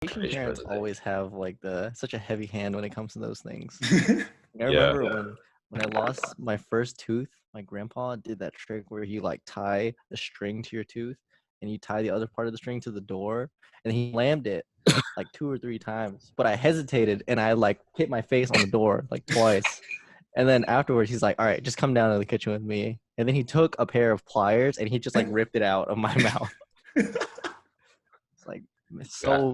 Asian parents always have like such a heavy hand when it comes to those things. I Yeah. remember when I lost my first tooth, my grandpa did that trick where he like tie a string to your tooth and you tie the other part of the string to the door, and he slammed it like 2 or 3 times. But I hesitated and I like hit my face on the door like twice. And then afterwards he's like, "All right, just come down to the kitchen with me." And then he took a pair of pliers and he just like ripped it out of my mouth. It's like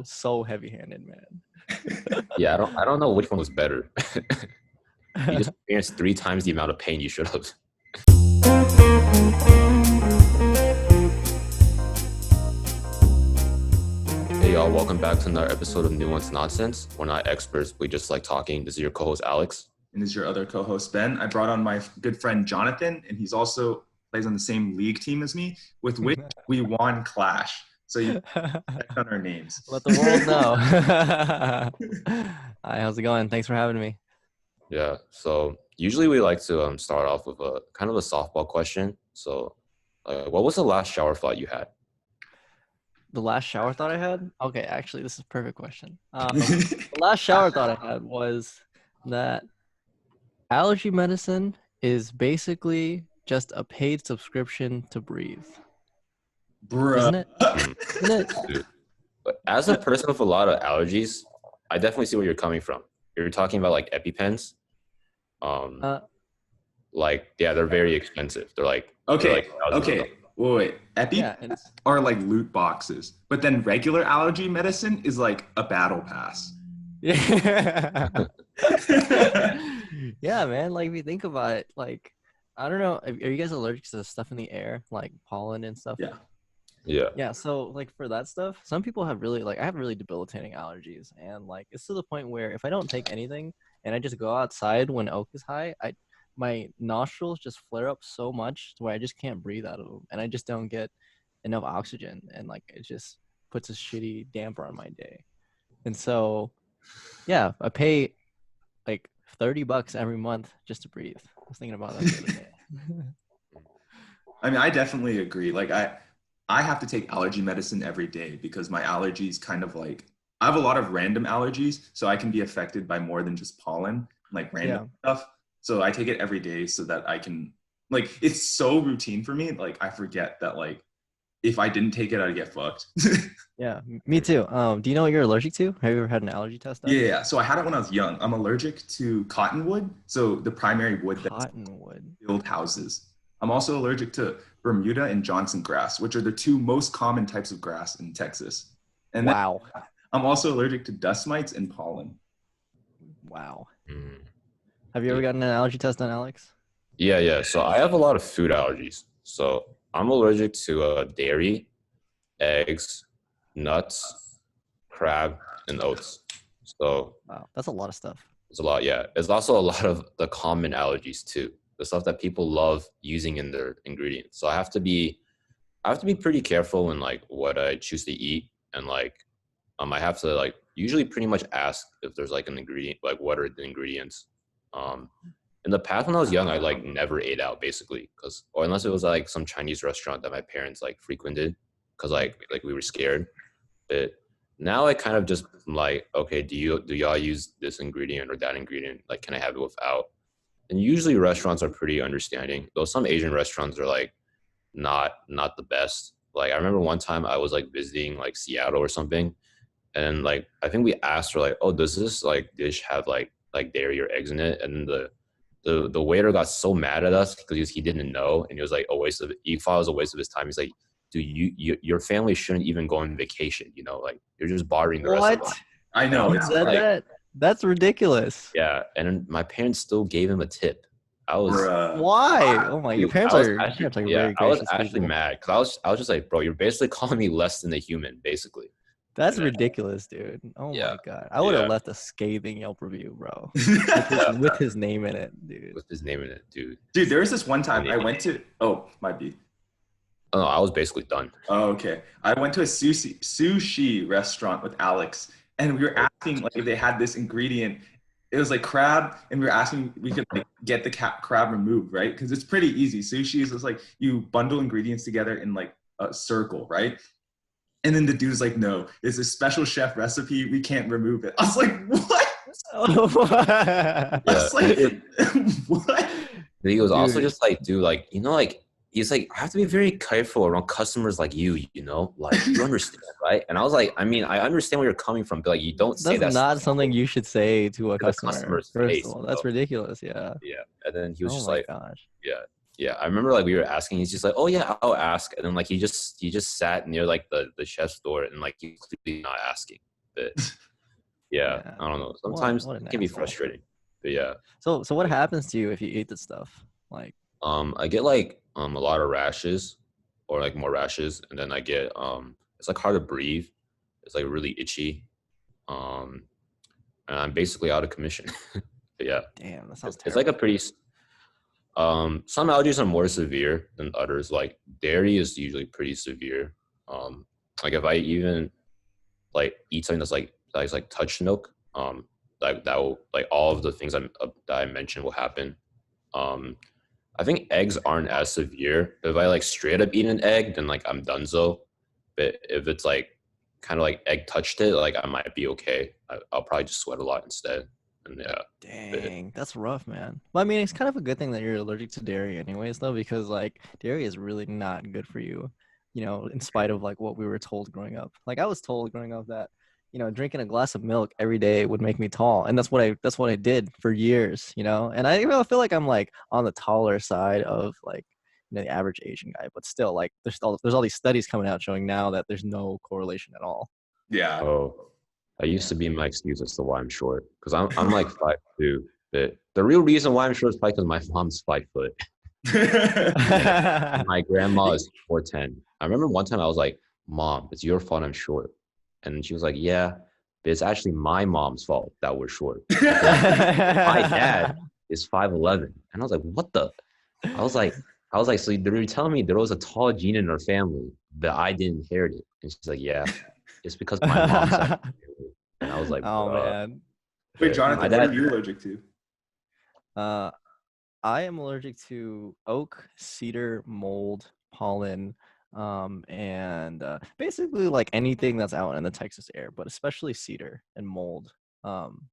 so heavy-handed, man. Yeah, I don't know which one was better. You just experienced 3 times the amount of pain you should have. Hey y'all, welcome back to another episode of Nuanced Nonsense. We're not experts, we just like talking. This is your co-host Alex. And this is your other co-host Ben. I brought on my good friend Jonathan, and he's also plays on the same league team as me, with which we won Clash. So you check on our names. Let the world know. Hi, how's it going? Thanks for having me. Yeah, so usually we like to start off with a kind of a softball question. So what was the last shower thought you had? The last shower thought I had? Okay, actually, this is a perfect question. The last shower thought I had was that allergy medicine is basically just a paid subscription to breathe. Bruh. Isn't it? Isn't it? Dude, but as a person with a lot of allergies, I definitely see where you're coming from. You're talking about like EpiPens. They're very expensive. They're like Okay. thousands of Wait. EpiPens are like loot boxes, but then regular allergy medicine is like a battle pass. Yeah. Yeah, man. Like, if you think about it, like, I don't know. Are you guys allergic to stuff in the air, like pollen and stuff? Yeah. So, like, for that stuff, some people have I have really debilitating allergies. And, like, it's to the point where if I don't take anything and I just go outside when oak is high, my nostrils just flare up so much to where I just can't breathe out of them. And I just don't get enough oxygen. And, like, it just puts a shitty damper on my day. And so, yeah, I pay like $30 every month just to breathe. I was thinking about that the other day. I mean, I definitely agree. Like, I have to take allergy medicine every day because my allergies kind of like, I have a lot of random allergies, so I can be affected by more than just pollen, like random stuff. So I take it every day so that I can, like, it's so routine for me. Like, I forget that, like, if I didn't take it, I'd get fucked. Yeah, me too. Do you know what you're allergic to? Have you ever had an allergy test done? Yeah. So I had it when I was young. I'm allergic to cottonwood. So the primary wood that build houses. I'm also allergic to Bermuda and Johnson grass, which are the 2 most common types of grass in Texas. And wow. I'm also allergic to dust mites and pollen. Wow. Have you ever gotten an allergy test done, Alex? Yeah. So I have a lot of food allergies. So I'm allergic to dairy, eggs, nuts, crab, and oats. So wow, that's a lot of stuff. It's a lot, yeah. There's also a lot of the common allergies too. The stuff that people love using in their ingredients. So I have to be pretty careful in like what I choose to eat, and like I have to like usually pretty much ask if there's like an ingredient, like what are the ingredients. In the past when I was young, I like never ate out basically, or unless it was like some Chinese restaurant that my parents like frequented, because like we were scared. But now I kind of just like, okay, do y'all use this ingredient or that ingredient? Like, can I have it without? And usually restaurants are pretty understanding, though some Asian restaurants are like not the best. Like I remember one time I was like visiting like Seattle or something, and like I think we asked her like, oh, does this like dish have like dairy or eggs in it? And the waiter got so mad at us because he didn't know, and he was like he thought it was a waste of his time. He's like, dude, your family shouldn't even go on vacation, you know, like you're just bothering the rest of them. I know. It's like, that? That's ridiculous. Yeah, and my parents still gave him a tip. I was why? Oh my, your parents are actually, very I was gracious actually people. mad because I was just like, bro, you're basically calling me less than a human, basically. That's ridiculous, dude. Oh my god, I would have left a scathing Yelp review, bro, with his name in it, dude. With his name in it, dude. Dude, there was this one time I went to. Oh, might be. Oh, no, I was basically done. Oh, okay. I went to a sushi restaurant with Alex, and we were asking like if they had this ingredient. It was like crab, and we were asking if we could like get the crab removed, right? Because it's pretty easy. Sushi is just like you bundle ingredients together in like a circle, right? And then the dude's like, no, it's a special chef recipe. We can't remove it. I was like, what? I Yeah. was like, what? He was also Dude. just like, dude, like, you know, like, he's like, I have to be very careful around customers like you know, like, you understand, right? And I was like, I mean, I understand where you're coming from, but like, you don't say That's that not something you should say to a to the customer. customer's First face. of all, You that's know? ridiculous. Yeah. Yeah. And then he was Oh just my like, gosh. yeah. I remember like we were asking, he's just like, oh yeah, I'll ask. And then like he just sat near like the chef's door and like he was clearly not asking. But yeah, Yeah. I don't know. What Sometimes an it can be asshole. frustrating. But yeah. So what happens to you if you eat this stuff? Like, I get like a lot of rashes or like more rashes, and then I get it's like hard to breathe. It's like really itchy. And I'm basically out of commission. But yeah, damn, that sounds it's terrible. like a pretty some allergies are more severe than others. Like dairy is usually pretty severe. Like if I even like eat something that's like touched milk, like that will like all of the things that I mentioned will happen. I think eggs aren't as severe. If I like straight up eat an egg, then like I'm donezo. But if it's like kind of like egg touched it, like I might be okay. I'll probably just sweat a lot instead. And yeah, Dang, that's rough, man. Well, I mean, it's kind of a good thing that you're allergic to dairy anyways, though, because like dairy is really not good for you, in spite of like what we were told growing up. Like I was told growing up that, drinking a glass of milk every day would make me tall. And that's what I did for years. And I even feel like I'm like on the taller side of like, the average Asian guy, but still like there's all these studies coming out showing now that there's no correlation at all. Yeah. oh, that used Yeah. to be my excuse as to why I'm short because I'm like 5'2". But the real reason why I'm short is probably because my mom's 5 foot. And my grandma is 4'10". I remember one time I was like, "Mom, it's your fault I'm short," and she was like, "Yeah, but it's actually my mom's fault that we're short. My dad is 5'11", and I was like, "What the?" I was like, so you're telling me there was a tall gene in our family, but I didn't inherit it? And she's like, "Yeah, it's because my mom's side of the family." And I was like, Oh "Bruh." man. Wait, But Dude, my Jonathan, what are dad, you allergic to? Uh, I am allergic to oak, cedar, mold, pollen, and basically like anything that's out in the Texas air, but especially cedar and mold. Um,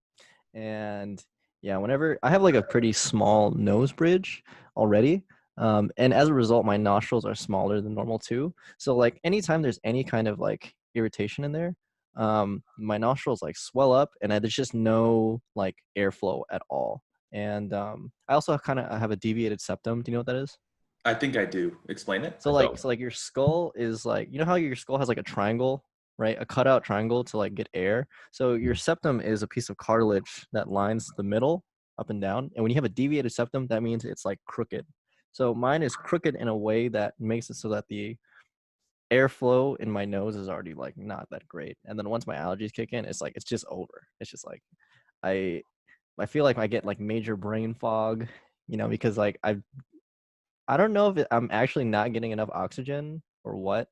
and yeah, whenever I have like a pretty small nose bridge already, and as a result, my nostrils are smaller than normal too. So like anytime there's any kind of like irritation in there, my nostrils like swell up, and there's just no like airflow at all. And I also kind of have a deviated septum. Do you know what that is? I think I do. Explain it. So I like don't. so like your skull is like, how your skull has like a triangle, right? A cutout triangle to like get air. So your septum is a piece of cartilage that lines the middle up and down. And when you have a deviated septum, that means it's like crooked. So mine is crooked in a way that makes it so that the airflow in my nose is already like not that great. And then once my allergies kick in, it's like it's just over. It's just like I I feel like I get like major brain fog, because like I don't know if I'm actually not getting enough oxygen or what,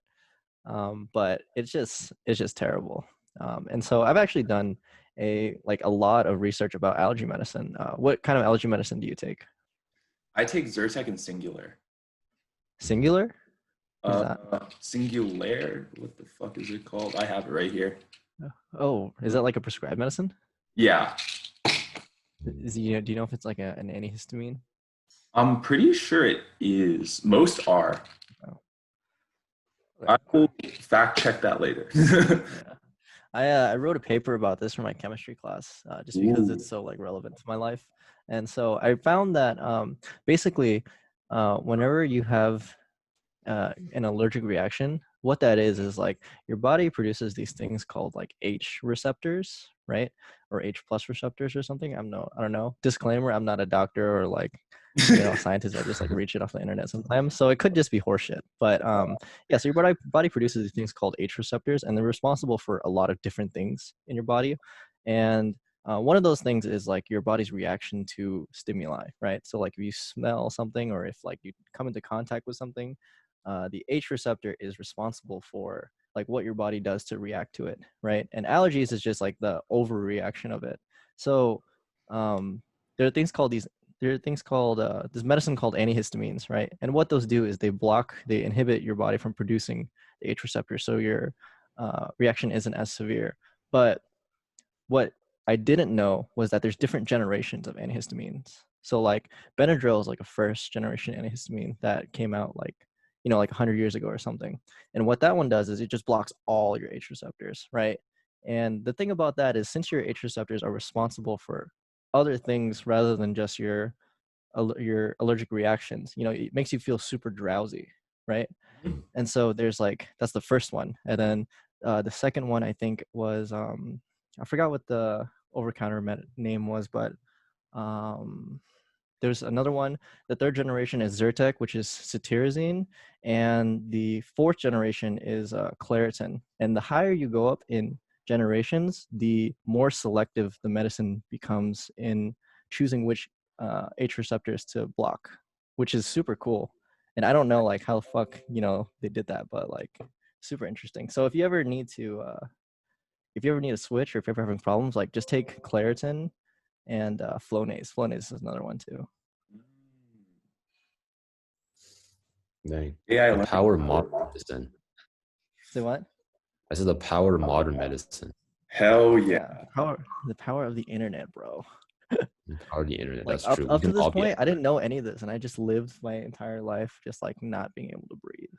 but it's just terrible. And so I've actually done a lot of research about allergy medicine. What kind of allergy medicine do you take? I take Zyrtec and Singular. Singular? What is that? Singular? What the fuck is it called? I have it right here. Oh, is that like a prescribed medicine? Yeah. Do you know if it's like an antihistamine? I'm pretty sure it is. Most are. Oh. I will fact check that later. Yeah. I wrote a paper about this for my chemistry class, just because Ooh. it's so like relevant to my life. And so I found that basically, whenever you have an allergic reaction, what that is like your body produces these things called like H receptors, right? Or H plus receptors or something. I don't know. Disclaimer: I'm not a doctor or like scientists. I just like reach it off the internet sometimes, so it could just be horseshit. But yeah, so your body produces these things called H receptors, and they're responsible for a lot of different things in your body. And one of those things is like your body's reaction to stimuli, right? So like if you smell something or if like you come into contact with something, the H receptor is responsible for like what your body does to react to it, right? And allergies is just like the overreaction of it. So there are things called this medicine called antihistamines, right? And what those do is they inhibit your body from producing the H receptor. So your reaction isn't as severe. But what I didn't know was that there's different generations of antihistamines. So like Benadryl is like a first generation antihistamine that came out like, like 100 years ago or something. And what that one does is it just blocks all your H receptors, right? And the thing about that is since your H receptors are responsible for other things rather than just your allergic reactions, it makes you feel super drowsy, right? And so there's like, that's the first one. And then the second one I think was I forgot what the over-counter name was, but there's another one. The third generation is Zyrtec, which is cetirizine, and the fourth generation is Claritin. And the higher you go up in generations, the more selective the medicine becomes in choosing which H receptors to block, which is super cool. And I don't know like how the fuck they did that, but like super interesting. So if you ever need to switch, or if you're ever having problems, like just take Claritin and Flonase. Flonase is another one too. Dang. Yeah, The power of modern medicine. Say what? I said the power of modern medicine. Hell yeah. The power of the internet, bro. The power of the internet. Like That's true. up to this point, I didn't know any of this, and I just lived my entire life just like not being able to breathe.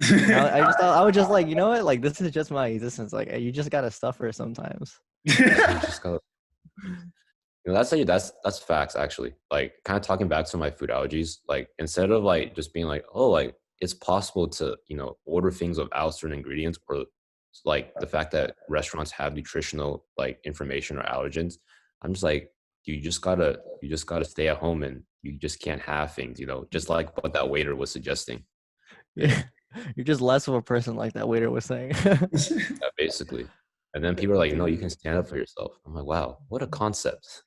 I just thought, I was just like, you know what? Like this is just my existence. Like you just gotta suffer sometimes. You just gotta, that's facts actually. Like kind of talking back to my food allergies, like instead of like just being like, oh, like it's possible to order things without certain ingredients, or like the fact that restaurants have nutritional like information or allergens, I'm just like, you just gotta stay at home, and you just can't have things, just like what that waiter was suggesting. Yeah. You're just less of a person, like that waiter was saying. Yeah, basically. And then people are like, no, you can stand up for yourself. I'm like, wow, what a concept.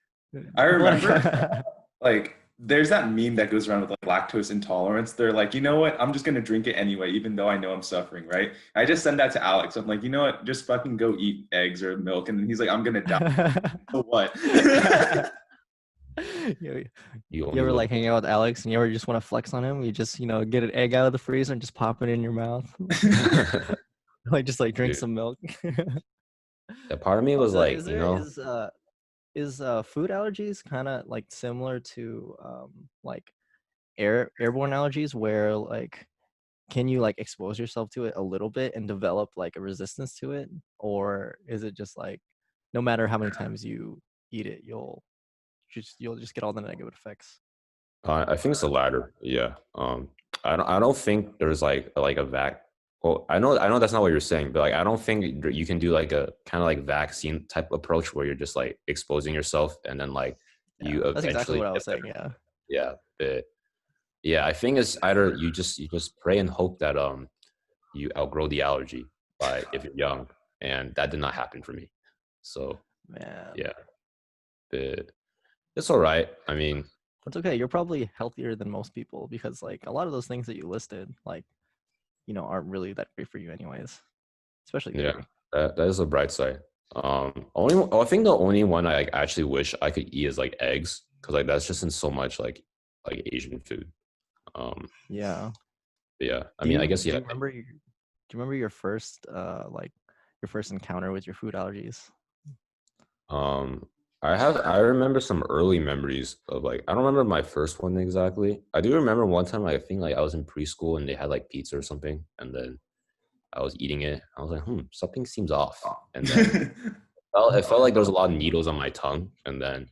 I remember like there's that meme that goes around with like lactose intolerance. They're like, you know what? I'm just gonna drink it anyway, even though I know I'm suffering, right? I just send that to Alex. I'm like, you know what? Just fucking go eat eggs or milk. And then he's like, I'm gonna die. So what? You ever like hang out with Alex and you ever just want to flex on him? You just get an egg out of the freezer and just pop it in your mouth. Like just like drink some milk. That part of me was like, is food allergies kind of like similar to like airborne allergies, where like can you like expose yourself to it a little bit and develop like a resistance to it, or is it just like no matter how many times you eat it, you'll just get all the negative effects? I think it's the latter. Yeah. I don't think there's like a well, I know that's not what you're saying, but like I don't think you can do like a kind of like vaccine type approach where you're just like exposing yourself and then like you that's eventually exactly what I was saying. Yeah. But yeah, I think it's either you just pray and hope that you outgrow the allergy if you're young, and that did not happen for me. So man, yeah, but it's all right. I mean, it's okay. You're probably healthier than most people, because like a lot of those things that you listed, like aren't really that great for you anyways, especially dairy. Yeah, that is a bright side. I think the only one I like actually wish I could eat is like eggs, because like that's just in so much like Asian food. Yeah. Yeah. I mean, I guess do you remember your first your first encounter with your food allergies? I remember some early memories of like, I don't remember my first one exactly. I do remember one time, like, I think like I was in preschool and they had like pizza or something, and then I was eating it. I was like, something seems off. And then it felt like there was a lot of needles on my tongue, and then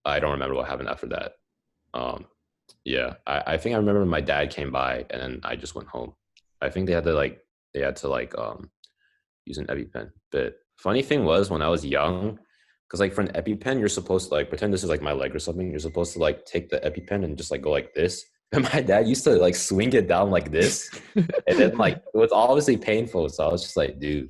I don't remember what happened after that. Yeah, I think I remember my dad came by and then I just went home. I think they had to use an EpiPen. But funny thing was, when I was young, because like for an EpiPen, you're supposed to like pretend this is like my leg or something. You're supposed to like take the EpiPen and just like go like this. And my dad used to like swing it down like this, and then like it was obviously painful. So I was just like, dude,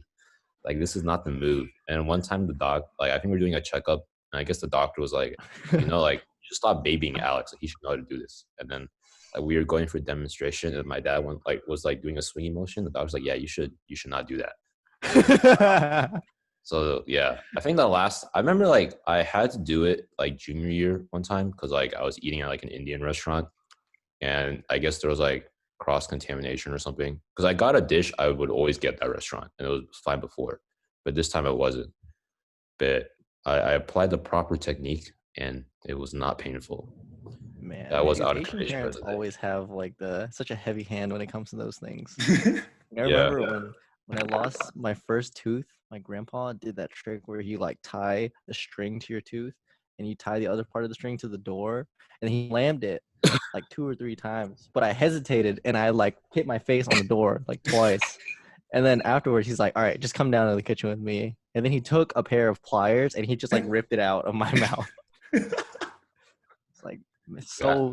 like this is not the move. And one time I think we were doing a checkup, and I guess the doctor was like, like just stop babying Alex. Like, he should know how to do this. And then like we were going for a demonstration, and my dad was doing a swinging motion. The doctor's like, yeah, you should not do that. So yeah, I think I remember like I had to do it like junior year one time, because like I was eating at like an Indian restaurant, and I guess there was like cross contamination or something. Because I got a dish I would always get at that restaurant, and it was fine before, but this time it wasn't. But I applied the proper technique, and it was not painful. Man, That was out of Asian condition for parents the day. always have like such a heavy hand when it comes to those things. I Yeah. remember when I lost my first tooth, my grandpa did that trick where he like tie a string to your tooth and you tie the other part of the string to the door, and he slammed it like 2 or 3 times. But I hesitated and I like hit my face on the door like twice. And then afterwards he's like, "All right, just come down to the kitchen with me." And then he took a pair of pliers and he just like ripped it out of my mouth. It's like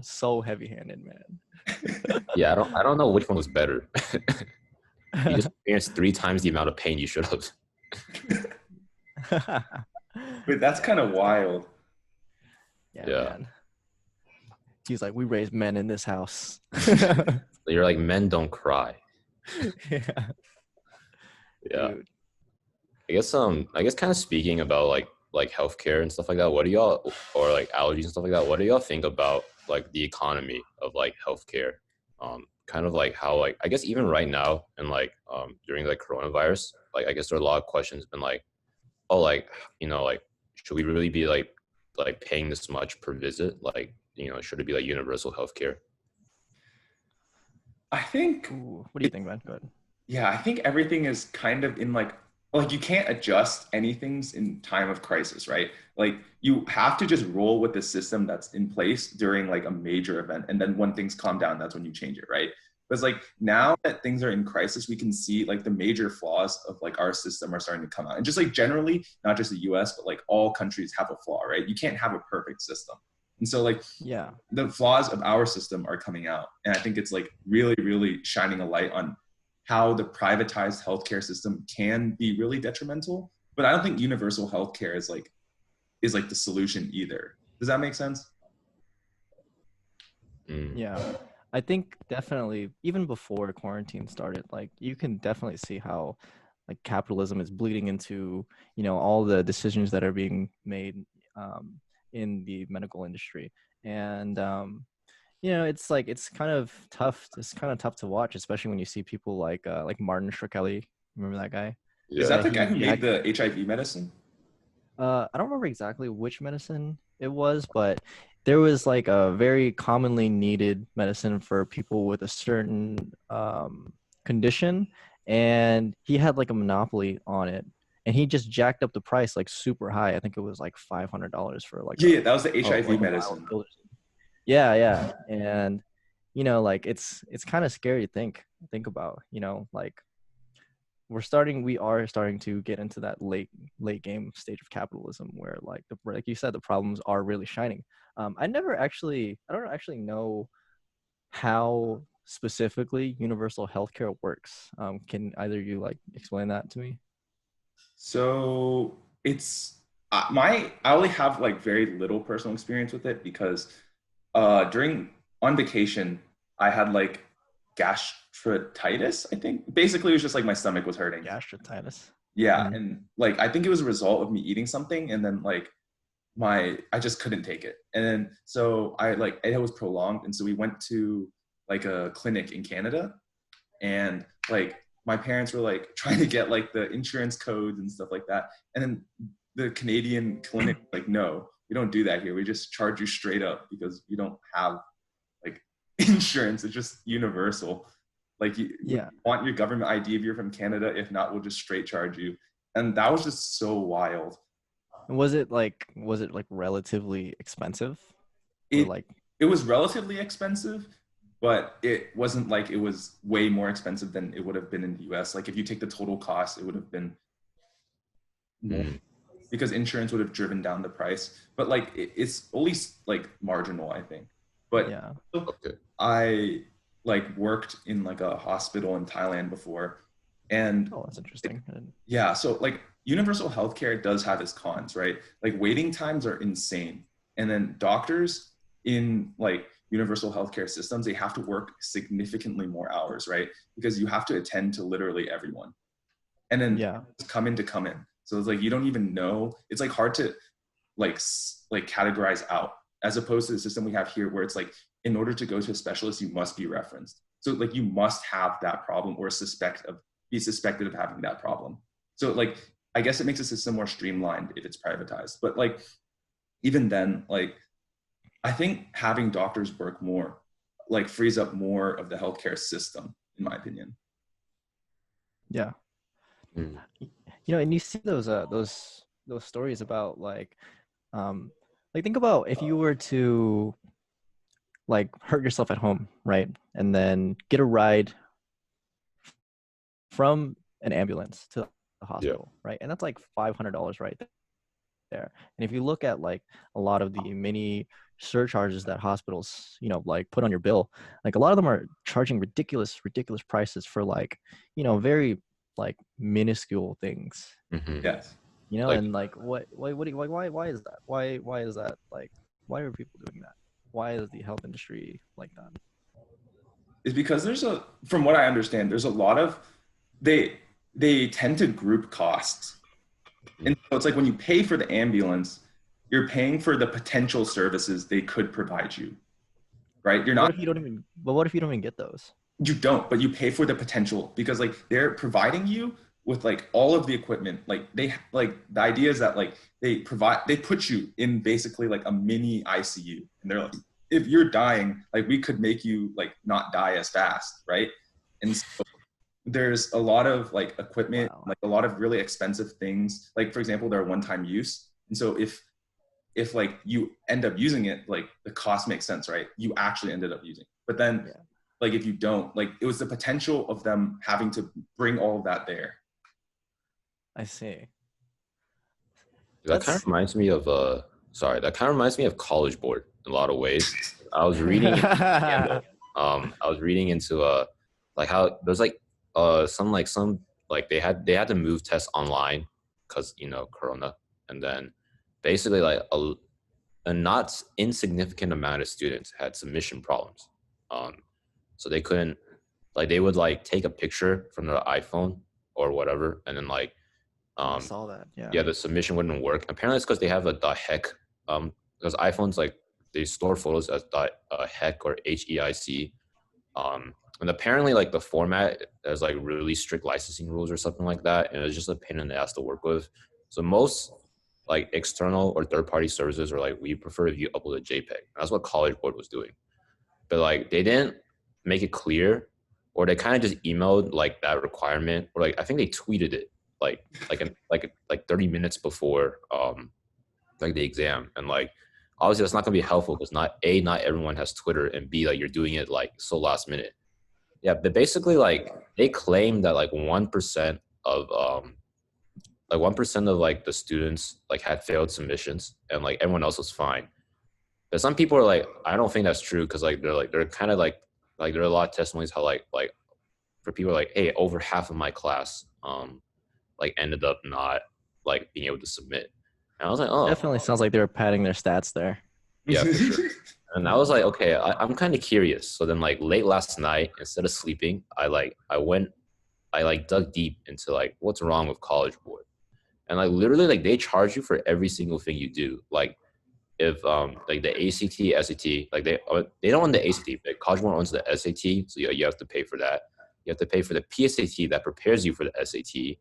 so heavy-handed, man. Yeah, I don't know which one was better. You just experienced 3 times the amount of pain you should have. But that's kind of wild. Yeah, Yeah. man. He's like, "We raise men in this house." You're like, men don't cry. Yeah. Yeah. Dude. I guess kind of speaking about like healthcare and stuff like that, what do y'all, or like allergies and stuff like that, what do y'all think about like the economy of like healthcare? Kind of like how, like, I guess even right now and like during like coronavirus, like I guess there are a lot of questions been like, oh, like, you know, like, should we really be like paying this much per visit? Like, you know, should it be like universal healthcare? I think, Ooh, what do you think, man? Go ahead. yeah, I think everything is kind of in like you can't adjust anything in time of crisis, right? Like you have to just roll with the system that's in place during like a major event. And then when things calm down, that's when you change it, right? But it's like now that things are in crisis, we can see like the major flaws of like our system are starting to come out. And just like generally, not just the US, but like all countries have a flaw, right? You can't have a perfect system. And so like Yeah. the flaws of our system are coming out. And I think it's like really, really shining a light on how the privatized healthcare system can be really detrimental. But I don't think universal healthcare is like the solution either. Does that make sense? Yeah. I think definitely even before quarantine started, like you can definitely see how like capitalism is bleeding into, you know, all the decisions that are being made in the medical industry. And you know, it's like it's kind of tough to watch, especially when you see people like Martin Shkreli. Remember that guy? Is Yeah. that the guy who He made the HIV medicine? I don't remember exactly which medicine it was, but there was like a very commonly needed medicine for people with a certain condition, and he had like a monopoly on it, and he just jacked up the price like super high. I think it was like $500 for like Yeah, that was the HIV like a vial medicine. of pills. Yeah, and you know, like it's kind of scary to think about. You know, like we are starting to get into that late game stage of capitalism where like you said, the problems are really shining. I don't actually know how specifically universal healthcare works. Can either of you like explain that to me? So it's I only have like very little personal experience with it because during on vacation I had like gastritis. I think basically it was just like my stomach was hurting. Gastritis. Yeah, Mhm. and like I think it was a result of me eating something, and then like I just couldn't take it, and then so it was prolonged, and so we went to like a clinic in Canada, and like my parents were like trying to get like the insurance codes and stuff like that, and then the Canadian clinic like, no, we don't do that here. We just charge you straight up because we don't have like insurance. It's just universal. Like we Yeah. want your government ID if you're from Canada. If not, we'll just straight charge you. And that was just so wild. Was it like relatively expensive? Or It like it was relatively expensive, but it wasn't like it was way more expensive than it would have been in the US. Like if you take the total cost, it would have been more because insurance would have driven down the price. But like it's at least like marginal, I think. But yeah. Okay. I like worked in like a hospital in Thailand before, and Oh, that's interesting. yeah, so like universal healthcare does have its cons, right? Like waiting times are insane. And then doctors in like universal healthcare systems, they have to work significantly more hours, right? Because you have to attend to literally everyone. And then Yeah. come in to come in. So it's like you don't even know. It's like hard to like categorize out as opposed to the system we have here where it's like in order to go to a specialist, you must be referenced. So like you must have that problem or be suspected of having that problem. So like I guess it makes the system more streamlined if it's privatized. But like even then, like I think having doctors work more like frees up more of the healthcare system, in my opinion. Yeah. Mm. And you see those stories about like think about if you were to like hurt yourself at home, right? And then get a ride from an ambulance to the hospital, right? And that's like $500 right there. And if you look at like a lot of the mini surcharges that hospitals, like put on your bill, like a lot of them are charging ridiculous prices for like, very like minuscule things. Mm-hmm. Yes. And like why is that? Why is that? Like, why are people doing that? Why is the health industry like that? Is because from what I understand, there's a lot of they tend to group costs. And so it's like when you pay for the ambulance, you're paying for the potential services they could provide you, right? You're not. What if you don't even get those? You don't, but you pay for the potential because like they're providing you with like all of the equipment. Like the idea is that like they put you in basically like a mini ICU, and they're like, if you're dying, like we could make you like not die as fast, right? And so there's a lot of like equipment, like a lot of really expensive things. Like for example, they're one-time use, and so if like you end up using it, like the cost makes sense, right? You actually ended up using it. But then like if you don't, like it was the potential of them having to bring all of that there. I see. That kind of reminds me of College Board in a lot of ways. I was reading I was reading into like how there's like some they had to move tests online because Corona, and then basically like a not insignificant amount of students had submission problems. So they couldn't, like they would like take a picture from their iPhone or whatever, and then like I saw that. Yeah, the submission wouldn't work. Apparently it's because they have a .hec, because iPhones like they store photos as .hec or HEIC, and apparently like the format has like really strict licensing rules or something like that, and it's just a pain in the ass to work with. So most like external or third-party services are like, we prefer if you upload a JPEG. That's what College Board was doing, but like they didn't make it clear, or they kind of just emailed like that requirement, or like I think they tweeted it like 30 minutes before like the exam, and like obviously that's not gonna be helpful because not everyone has Twitter, and B, like you're doing it like so last minute. Yeah, but basically like they claim that like 1% of like the students like had failed submissions, and like everyone else was fine. But some people are like, I don't think that's true, because like they're kind of like there are a lot of testimonies how like for people like, hey, over half of my class like ended up not like being able to submit. And I was like, oh, definitely sounds like they were padding their stats there. Yeah, for sure. And I was like, okay, I'm kind of curious. So then like late last night, instead of sleeping, I dug deep into like what's wrong with College Board. And like literally like they charge you for every single thing you do. Like if like the ACT, SAT, like they don't own the ACT, but College Board owns the SAT, so you have to pay for that. You have to pay for the PSAT that prepares you for the SAT,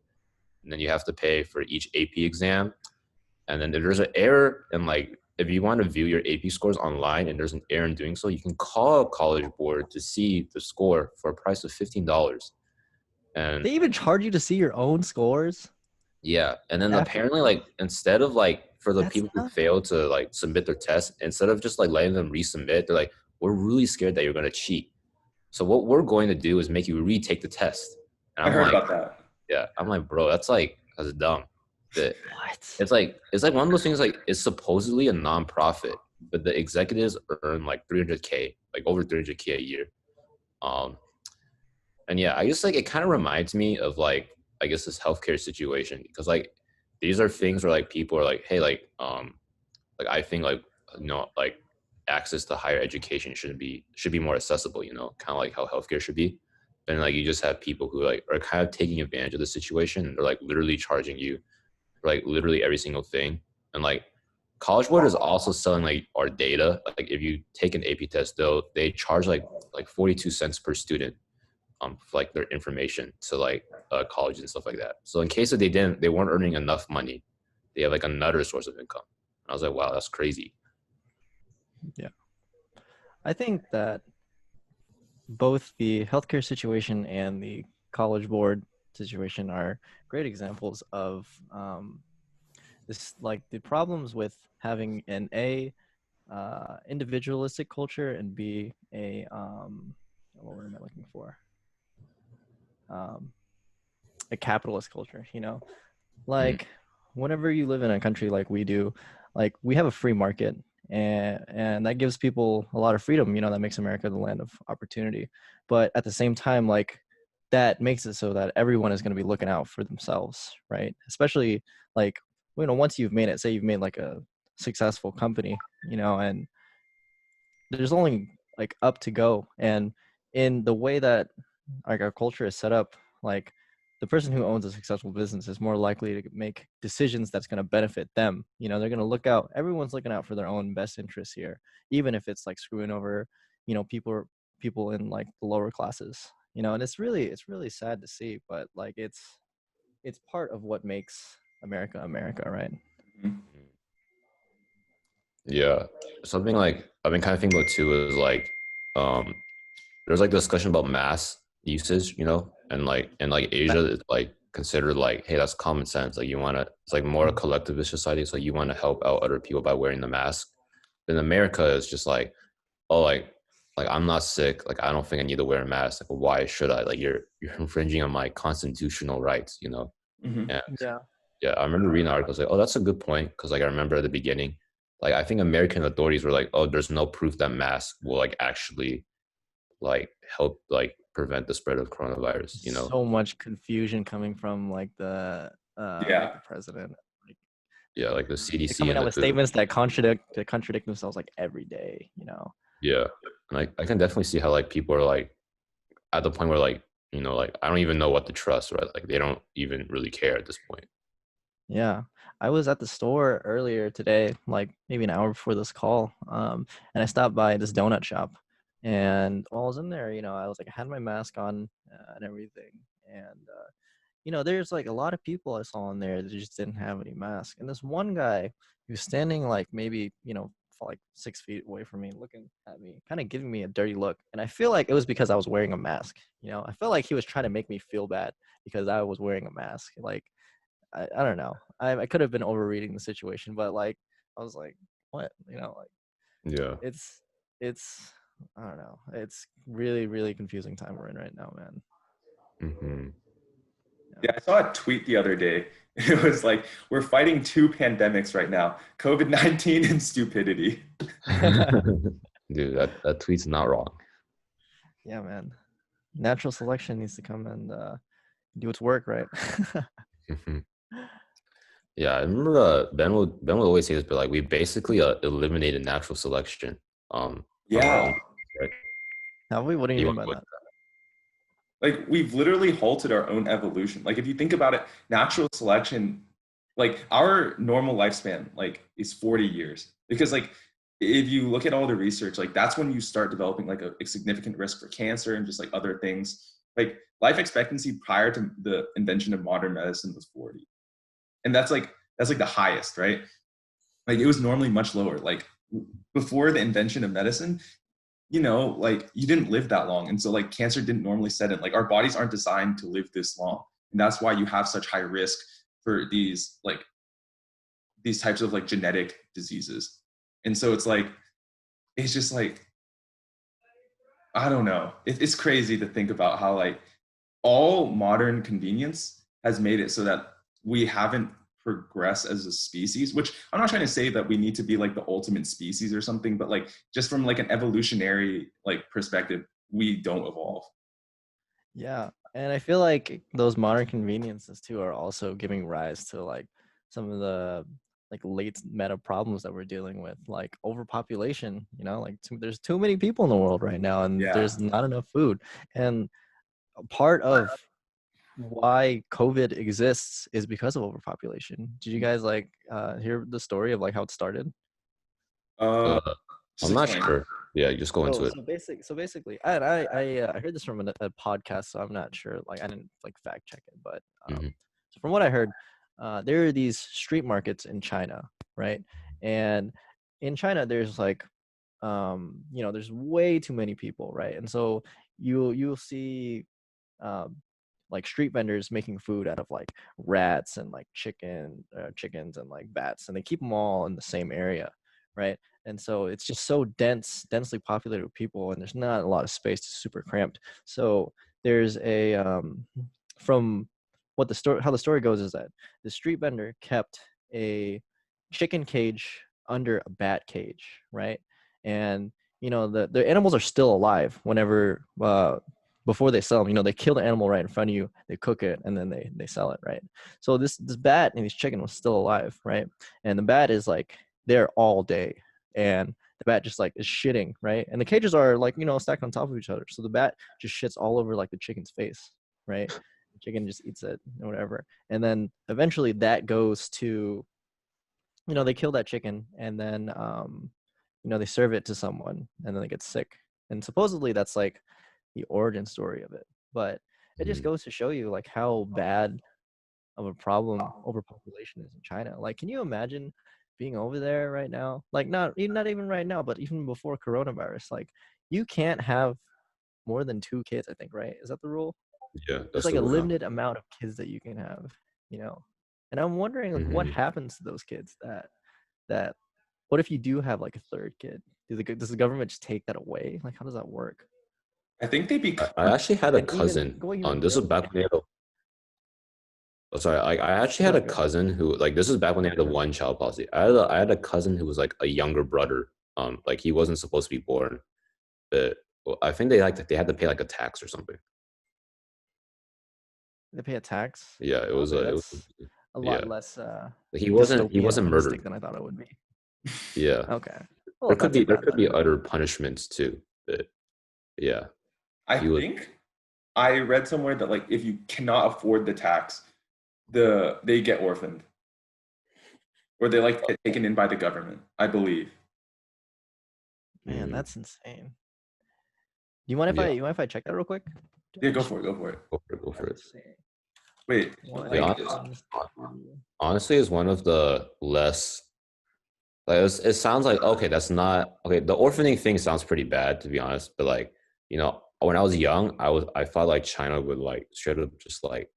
and then you have to pay for each AP exam. And then if there's an error, and like if you want to view your AP scores online and there's an error in doing so, you can call College Board to see the score for a price of $15. And they even charge you to see your own scores. Yeah, and then apparently like instead of like for the people who fail to like submit their test, instead of just like letting them resubmit, they're like, we're really scared that you're gonna cheat. So what we're going to do is make you retake the test. And I heard about that. Yeah, I'm like, bro, that's dumb. What? It's like one of those things, like it's supposedly a nonprofit, but the executives earn like $300K, like over $300K a year. And yeah, I guess like it kind of reminds me of like, I guess this healthcare situation, because like these are things where like people are like, hey, like I think like like access to higher education should be more accessible, kind of like how healthcare should be. And like you just have people who like are kind of taking advantage of the situation, and they're like literally charging you for like literally every single thing. And like College Board is also selling like our data. Like if you take an AP test, they charge like 42 cents per student for like their information to like college and stuff like that. So in case they weren't earning enough money, they have like another source of income. And I was like, wow, that's crazy. Yeah. I think that both the healthcare situation and the College Board situation are great examples of this, like the problems with having an individualistic culture and B, what word am I looking for? A capitalist culture, you know? Like whenever you live in a country like we do, like we have a free market, and that gives people a lot of freedom, you know, that makes America the land of opportunity. But at the same time, like that makes it so that everyone is going to be looking out for themselves, right? Especially like, you know, once you've made it, say you've made like a successful company, you know, and there's only like up to go. And in the way that like our culture is set up, like the person who owns a successful business is more likely to make decisions that's going to benefit them. You know, they're going to look out, everyone's looking out for their own best interests here, even if it's like screwing over, you know, people in like the lower classes, you know. And it's really sad to see, but like it's part of what makes America America, right? Mhm. Yeah. Something like I've been kind of thinking about too is like um there's like discussion about mass usage, you know, and like in like Asia it's like considered like, hey, that's common sense. Like you wanna it's like more a collectivist society, so you wanna help out other people by wearing the mask. In America it's just like, oh like I'm not sick, like I don't think I need to wear a mask. Like why should I? Like you're infringing on my constitutional rights, you know? Mhm. And Yeah. yeah, I remember reading articles like, oh, that's a good point. Cause like I remember at the beginning, like I think American authorities were like, oh, there's no proof that masks will like actually like help like prevent the spread of coronavirus, you know? So much confusion coming from like Yeah. the president. Like Yeah, like the they're CDC coming and out the with WHO. statements that contradict themselves like every day, you know. Yeah. And I can definitely see how like people are like at the point where like, you know, like I don't even know what to trust, right? Like they don't even really care at this point. Yeah. I was at the store earlier today, like maybe an hour before this call. And I stopped by this donut shop. And while I was in there, you know, I was like, I had my mask on and everything. And, you know, there's like a lot of people I saw in there that just didn't have any mask. And this one guy who's standing like maybe, you know, for like 6 feet away from me, looking at me, kind of giving me a dirty look. And I feel like it was because I was wearing a mask. You know, I felt like he was trying to make me feel bad because I was wearing a mask. Like, I don't know. I could have been overreading the situation, but like I was like, what? You know, like Yeah. it's I don't know. It's really confusing time we're in right now, man. Hmm. Yeah, I saw a tweet the other day. It was like, we're fighting two pandemics right now, COVID-19 and stupidity. Dude, that tweet's not wrong. Yeah, man. Natural selection needs to come and do its work, right? Mhm. Yeah, I remember Ben would always say this, but like we basically eliminated natural selection from our Yeah. own, right? How we? What do you You mean want by to go that? Like we've literally halted our own evolution. Like if you think about it, natural selection, like our normal lifespan, like is 40 years. Because like if you look at all the research, like that's when you start developing like a significant risk for cancer and just like other things. Like life expectancy prior to the invention of modern medicine was 40. And that's like the highest, right? Like it was normally much lower. Like before the invention of medicine, you know, like you didn't live that long. And so like cancer didn't normally set in. Like our bodies aren't designed to live this long. And that's why you have such high risk for these types of like genetic diseases. And so it's just like, I don't know. It's crazy to think about how like all modern convenience has made it so that we haven't progressed as a species, which I'm not trying to say that we need to be like the ultimate species or something, but like just from like an evolutionary like perspective, we don't evolve. Yeah, and I feel like those modern conveniences too are also giving rise to like some of the like late meta problems that we're dealing with, like overpopulation. You know, like there's too many people in the world right now, and Yeah. there's not enough food. And a part of why COVID exists is because of overpopulation. Did you guys like hear the story of like how it started? Uh, Uh, just I'm not explain. sure. Yeah, just go into it. So basically, I heard this from a podcast, so I'm not sure. Like I didn't like fact check it, but Hmm. so from what I heard, there are these street markets in China, right? And in China, there's like, there's way too many people, right? And so you'll see um, like street vendors making food out of like rats and like chickens and like bats, and they keep them all in the same area, right? And so it's just so densely populated with people, and there's not a lot of space. It's super cramped. So there's a from what the story how the story goes is that the street vendor kept a chicken cage under a bat cage, right? And the animals are still alive whenever before they sell them. They kill the animal right in front of you, they cook it, and then they sell it, right? So this bat and this chicken was still alive, right? And the bat is like there all day, and the bat just like is shitting, right? And the cages are like stacked on top of each other, so the bat just shits all over like the chicken's face, right? The chicken just eats it or whatever, and then eventually that goes to they kill that chicken, and then they serve it to someone, and then they get sick, and supposedly that's like the origin story of it. But it just goes to show you like how bad of a problem overpopulation is in China. Like, can you imagine being over there right now? Like, not even right now, but even before coronavirus. Like, you can't have more than 2 kids, I think, right? Is that the rule? Yeah, There's that's like the a rule. limited amount of kids that you can have, you know. And I'm wondering like what Hmm. happens to those kids that what if you do have like a third kid? Does the government just take that away? Like, how does that work? I think they become. I actually had a And even cousin. going even This was further. back when they had sorry, I actually Go had a ahead, go ahead. cousin who like this is back when they had the one child policy. I had a cousin who was like a younger brother. Like he wasn't supposed to be born, but I think they had to pay like a tax or something. They pay a tax. Yeah, Okay, it was that's a lot yeah. less He dystopian wasn't optimistic murdered. than I thought it would be. Yeah, Okay. Well, it's not too there bad could be then. other punishments too, but yeah, I he was. think I read somewhere that like if you cannot afford the tax, they get orphaned, or they like get taken in by the government. I believe. Man, Mm, that's insane. Do you mind if yeah, I check that real quick? Yeah, go for it. Go for it. go for it. Let's see. Wait, What Yeah, like comes to honestly, is one of the less like it sounds like okay, that's not okay. The orphaning thing sounds pretty bad to be honest, but like when I was young, I thought like China would like straight up just like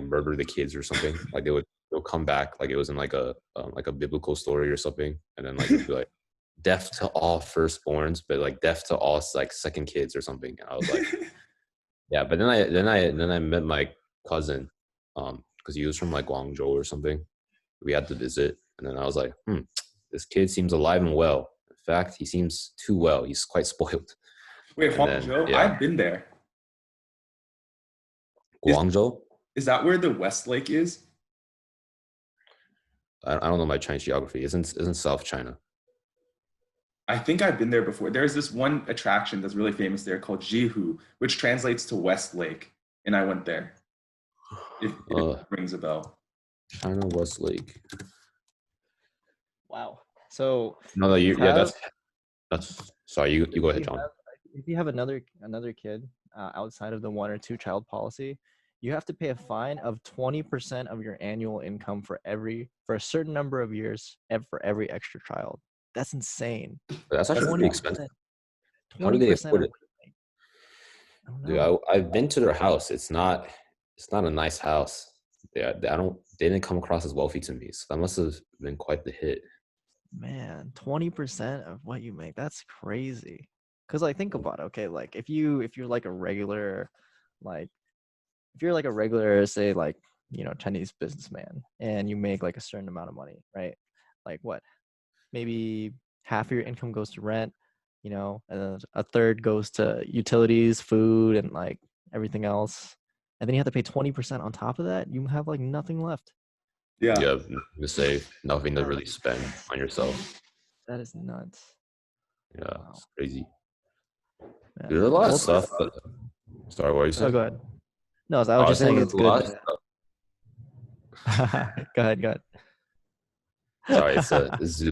murder the kids or something. Like they'll come back like it was in like a biblical story or something, and then like it would be like death to all firstborns, but like death to all like second kids or something. And I was like, yeah. But then I met my cousin, because he was from like Guangzhou or something. We had to visit, and then I was like, this kid seems alive and well. In fact, he seems too well. He's quite spoiled. wait, And then Guangzhou. yeah, I've been there. Is Guangzhou. is that where the Westlake is? I don't know my Chinese geography. Isn't South China? I think I've been there before. There's this one attraction that's really famous there called Jihu, which translates to Westlake, and I went there. If it rings a bell. China Westlake. Wow. So No, if you yeah, have that's sorry. You go ahead, John. if you have another kid outside of the 1 or 2 child policy, you have to pay a fine of 20% of your annual income for a certain number of years for every extra child. That's insane. But that's actually pretty 20%. expensive. How do they 20% afford of it? I don't Dude, know. I've been to their house. It's not a nice house. They didn't come across as wealthy to me. So that must have been quite the hit. Man, 20% of what you make. That's crazy. Cause like think about it, okay, like if you're like a regular like if you're like a regular, say like, Chinese businessman, and you make like a certain amount of money, right? Like what? Maybe half of your income goes to rent, and then a third goes to utilities, food, and like everything else. And then you have to pay 20% on top of that. You have like nothing left. Yeah. You have to save, nothing to really That's spend on yourself. That is nuts. Yeah, Wow. it's crazy. Man. There's a lot of Well, stuff. But, sorry, what were you oh, saying? go ahead. No, so I I was was just saying saying there's it's a good. lot of stuff. Go ahead, go Sorry, it's ahead. a zoo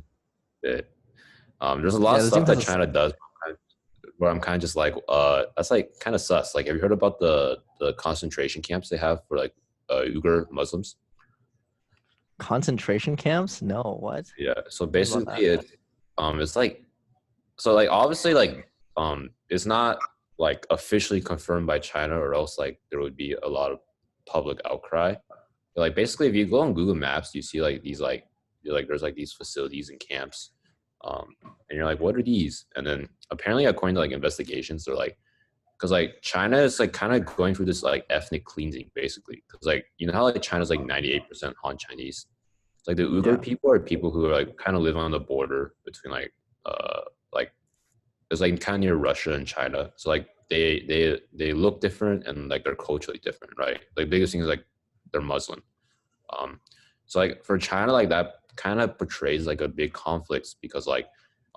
bit. There's a lot Yeah, of the stuff Zoom that has a China does where I'm kind of just like, that's like kind of sus. Like, have you heard about the concentration camps they have for like Uyghur Muslims? concentration camps. No, what? Yeah. So What about basically, that? it's like, so like obviously like it's not like officially confirmed by China, or else like there would be a lot of public outcry. But, like basically, if you go on Google Maps, you see like these like there's like these facilities and camps, and you're like, what are these? And then apparently, according to like investigations, they're like, because like China is like kind of going through this like ethnic cleansing basically, because like you know how like China's like 98% Han Chinese. It's like the Yeah. Uyghur people are people who are like kind of live on the border between uh like it's like kind of near Russia and China. So like they look different and like they're culturally different, right? Like biggest thing is like they're Muslim. Um, so like for China, like that kind of portrays like a big conflict because like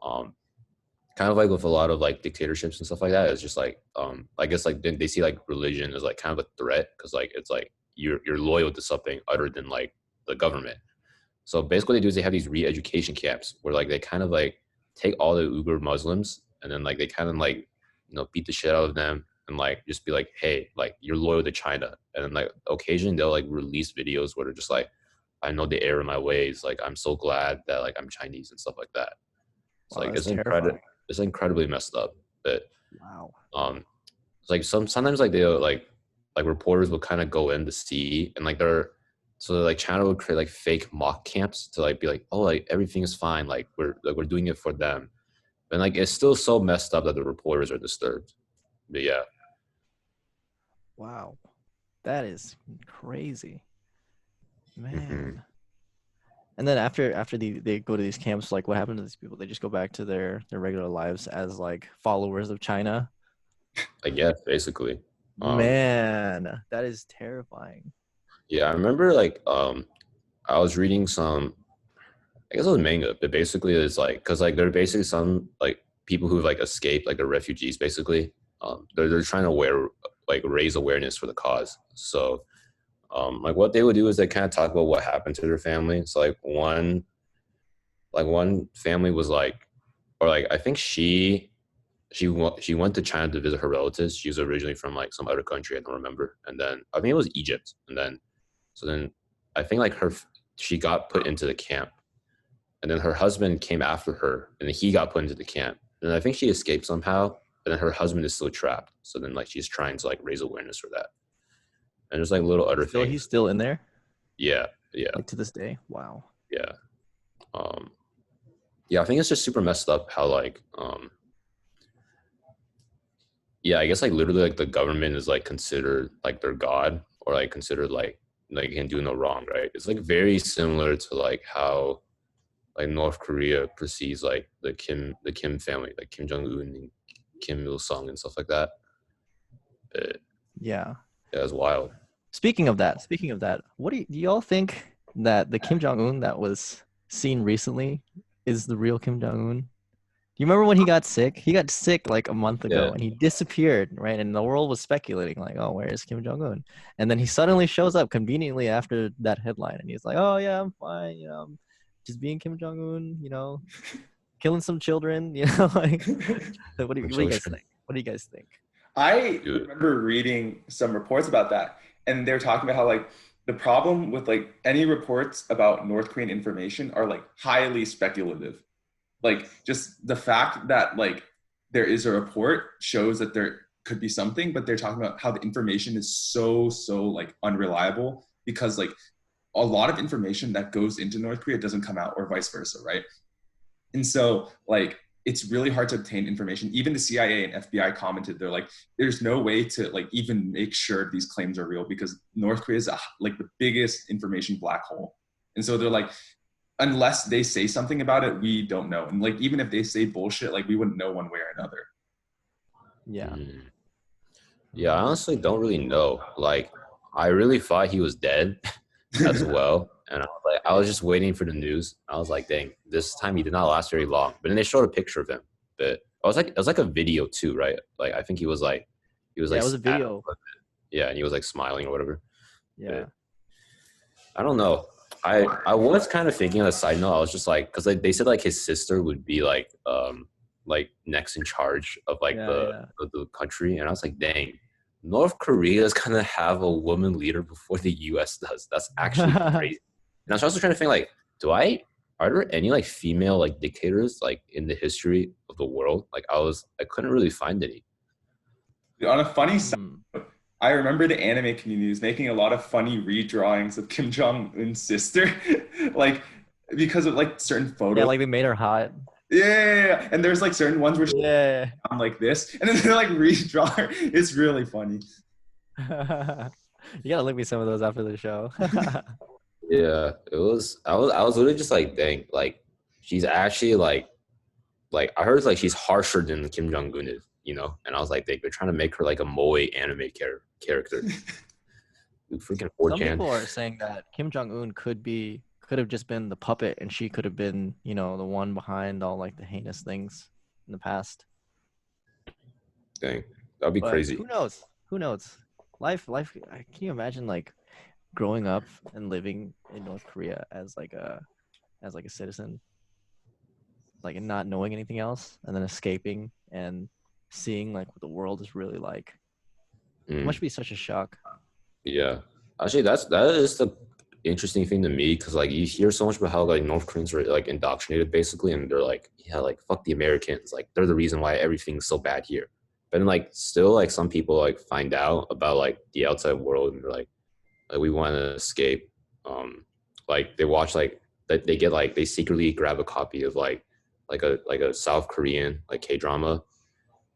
um kind of like with a lot of like dictatorships and stuff like that, it's just like I guess like they see like religion as like kind of a threat because like it's like you're loyal to something other than like the government. So basically, what they do is they have these re-education camps where like they kind of like take all the Uyghur Muslims and then like they kind of like beat the shit out of them and like just be like, hey, like you're loyal to China, and then like occasionally they'll like release videos where they're just like, I know the error of my ways, like I'm so glad that like I'm Chinese and stuff like that. It's Wow, like that's terrifying. it's incredibly messed up, but Wow. it's like sometimes like they'll like reporters will kind of go in to see and like they're so like China would create like fake mock camps to like be like, oh, like everything is fine, like we're doing it for them, and like it's still so messed up that the reporters are disturbed. But yeah. Wow. That is crazy. Hmm. Man. And then after they go to these camps, like what happened to these people? They just go back to their regular lives as like followers of China. I guess basically. Man, that is terrifying. Yeah, I remember like I was reading some, I guess it was manga, but basically it's like because like there are basically some like people who've like escaped, like they're refugees basically. They're trying to like raise awareness for the cause. So like what they would do is they kind of talk about what happened to their family. So like one family was like, or like I think she went to China to visit her relatives. She was originally from like some other country, I don't remember. And then I think it was Egypt. And then so then I think like she got put into the camp. And then her husband came after her, and then he got put into the camp. And I think she escaped somehow, but then her husband is still trapped. So then like she's trying to like raise awareness for that. And there's like little other Still, he's things. still in there, Yeah, yeah, like to this day. Wow. yeah. Um, yeah, I think it's just super messed up how like yeah, I guess like literally like the government is like considered like their god or like considered like can do no wrong, right? It's like very similar to like how like North Korea perceives like the Kim family, like Kim Jong Un and Kim Il Sung and stuff like that. But Yeah. yeah, it's wild. Speaking of that, what do y'all think that the Kim Jong Un that was seen recently is the real Kim Jong Un? Do you remember when he got sick? He got sick like a month ago Yeah, and he disappeared, right? And the world was speculating, like, oh, where is Kim Jong Un? And then he suddenly shows up conveniently after that headline and he's like, oh, yeah, I'm fine. I'm just being Kim Jong Un, killing some children, like, what do you guys think? What do you guys think? I dude. remember reading some reports about that, and they're talking about how like the problem with like any reports about North Korean information are like highly speculative. Like just the fact that like there is a report shows that there could be something, but they're talking about how the information is so like unreliable because like a lot of information that goes into North Korea doesn't come out or vice versa, right? And so like it's really hard to obtain information. Even the CIA and FBI commented, they're like, there's no way to like even make sure these claims are real because North Korea is like the biggest information black hole. And so they're like, unless they say something about it, we don't know. And like even if they say bullshit, like we wouldn't know one way or another. Yeah. Yeah, I honestly don't really know. Like, I really thought he was dead as well. And I was just waiting for the news. I was like, dang, this time he did not last very long. But then they showed a picture of him. But it was like a video too, right? Like I think he was Yeah, it was a stabbed. video. Yeah, and he was like smiling or whatever. Yeah. I don't know. I was kind of thinking on a side note. I was just like, because like they said like his sister would be like next in charge of like the country, and I was like, dang, North Korea is gonna have a woman leader before the U.S. does. That's actually crazy. And I was also trying to think like, are there any like female like dictators like in the history of the world? Like I couldn't really find any. On a funny side, I remember the anime community was making a lot of funny redrawings of Kim Jong Un's sister, like because of like certain photos. Yeah, like they made her hot. Yeah, and there's like certain ones where she's like this, and then they're like redraw her. It's really funny. You gotta link me some of those after the show. Yeah, it was. I was literally just like, dang, like she's actually like I heard like she's harsher than Kim Jong Un is, you know. And I was like, they're trying to make her like a moe anime character. Freaking 4chan. Some people are saying that Kim Jong Un could have just been the puppet, and she could have been, you know, the one behind all like the heinous things in the past. Dang, that'd be crazy. Who knows? Life. Can you imagine like growing up and living in North Korea as like a citizen, like and not knowing anything else, and then escaping and seeing like what the world is really like? It must be such a shock. Yeah, actually, that is the interesting thing to me, because like you hear so much about how like North Koreans are like indoctrinated basically, and they're like, yeah, like fuck the Americans, like they're the reason why everything's so bad here. But then like still like some people like find out about like the outside world, and they're like we want to escape. Like they watch like that, they get like they secretly grab a copy of like a South Korean like K-drama,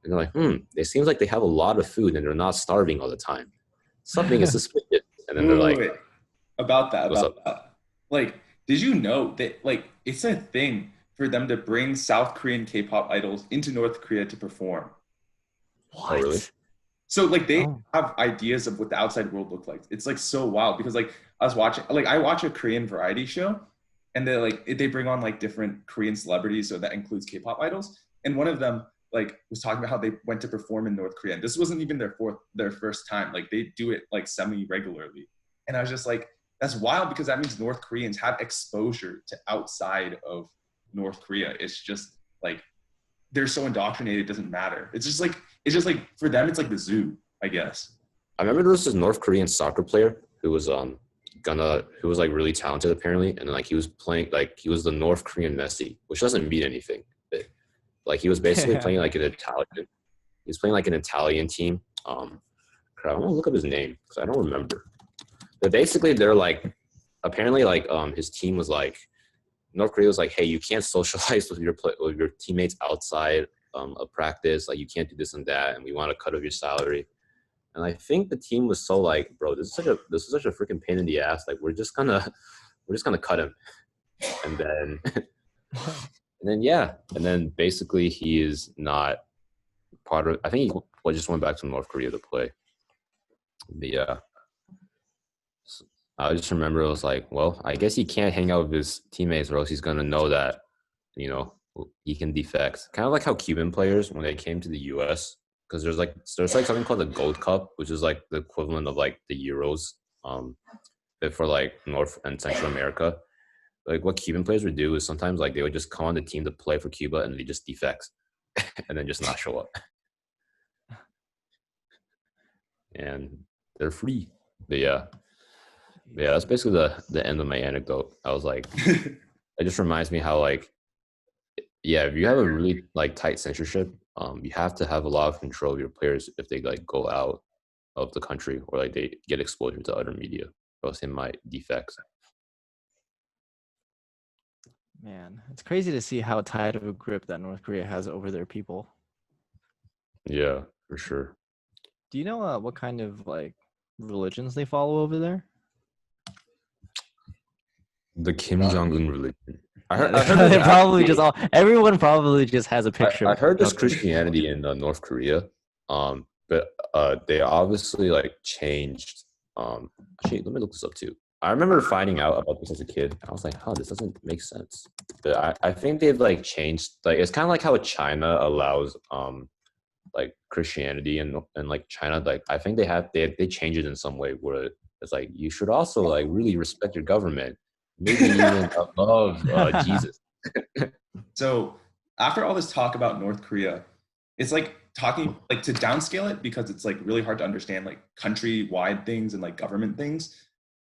and they're like, it seems like they have a lot of food and they're not starving all the time. Something is suspicious. And then they're like, wait. About that. Like, did you know that like it's a thing for them to bring South Korean K-pop idols into North Korea to perform? What? Oh, really? So like they have ideas of what the outside world looked like. It's like so wild because like I watch a Korean variety show, and they bring on like different Korean celebrities, so that includes K-pop idols. And one of them like was talking about how they went to perform in North Korea. And this wasn't even their first time. Like they do it like semi-regularly. And I was just like, that's wild, because that means North Koreans have exposure to outside of North Korea. It's just like they're so indoctrinated, it doesn't matter. It's just like for them, it's like the zoo, I guess. I remember there was this North Korean soccer player who was who was like really talented apparently, and like he was playing like he was the North Korean Messi, which doesn't mean anything. But, like he was basically playing like an Italian. He was playing like an Italian team. Crap, I want to look up his name because I don't remember. But basically, they're like apparently like his team was like North Korea was like, hey, you can't socialize with your teammates outside of practice. Like you can't do this and that, and we want to cut off your salary. And I think the team was so like, bro, this is such a freaking pain in the ass. Like we're just gonna cut him, and then basically he is not part of. I think he just went back to North Korea to play. But yeah, so I just remember it was like, well, I guess he can't hang out with his teammates, or else he's gonna know that, you know, he can defect. Kind of like how Cuban players when they came to the U.S. because there's like something called the Gold Cup, which is like the equivalent of like the Euros, but for like North and Central America. Like what Cuban players would do is sometimes like they would just come on the team to play for Cuba and they just defect and then just not show up. And they're free. But yeah, that's basically the end of my anecdote. I was like, it just reminds me how like, yeah, if you have a really like tight censorship, you have to have a lot of control of your players if they like go out of the country or like they get exposure to other media, or else they might defect. Man, it's crazy to see how tight of a grip that North Korea has over their people. Yeah, for sure. Do you know what kind of like religions they follow over there? The Kim Jong-un religion. I heard they probably everyone probably just has a picture. I heard there's Christianity in North Korea, but they obviously like changed. Actually, let me look this up too. I remember finding out about this as a kid. I was like, "Oh, this doesn't make sense." But I think they've like changed. Like it's kind of like how China allows like Christianity and like China, like I think they change it in some way where it's like you should also like really respect your government, maybe even above Jesus. So after all this talk about North Korea, it's like talking like to downscale it because it's like really hard to understand like country-wide things and like government things.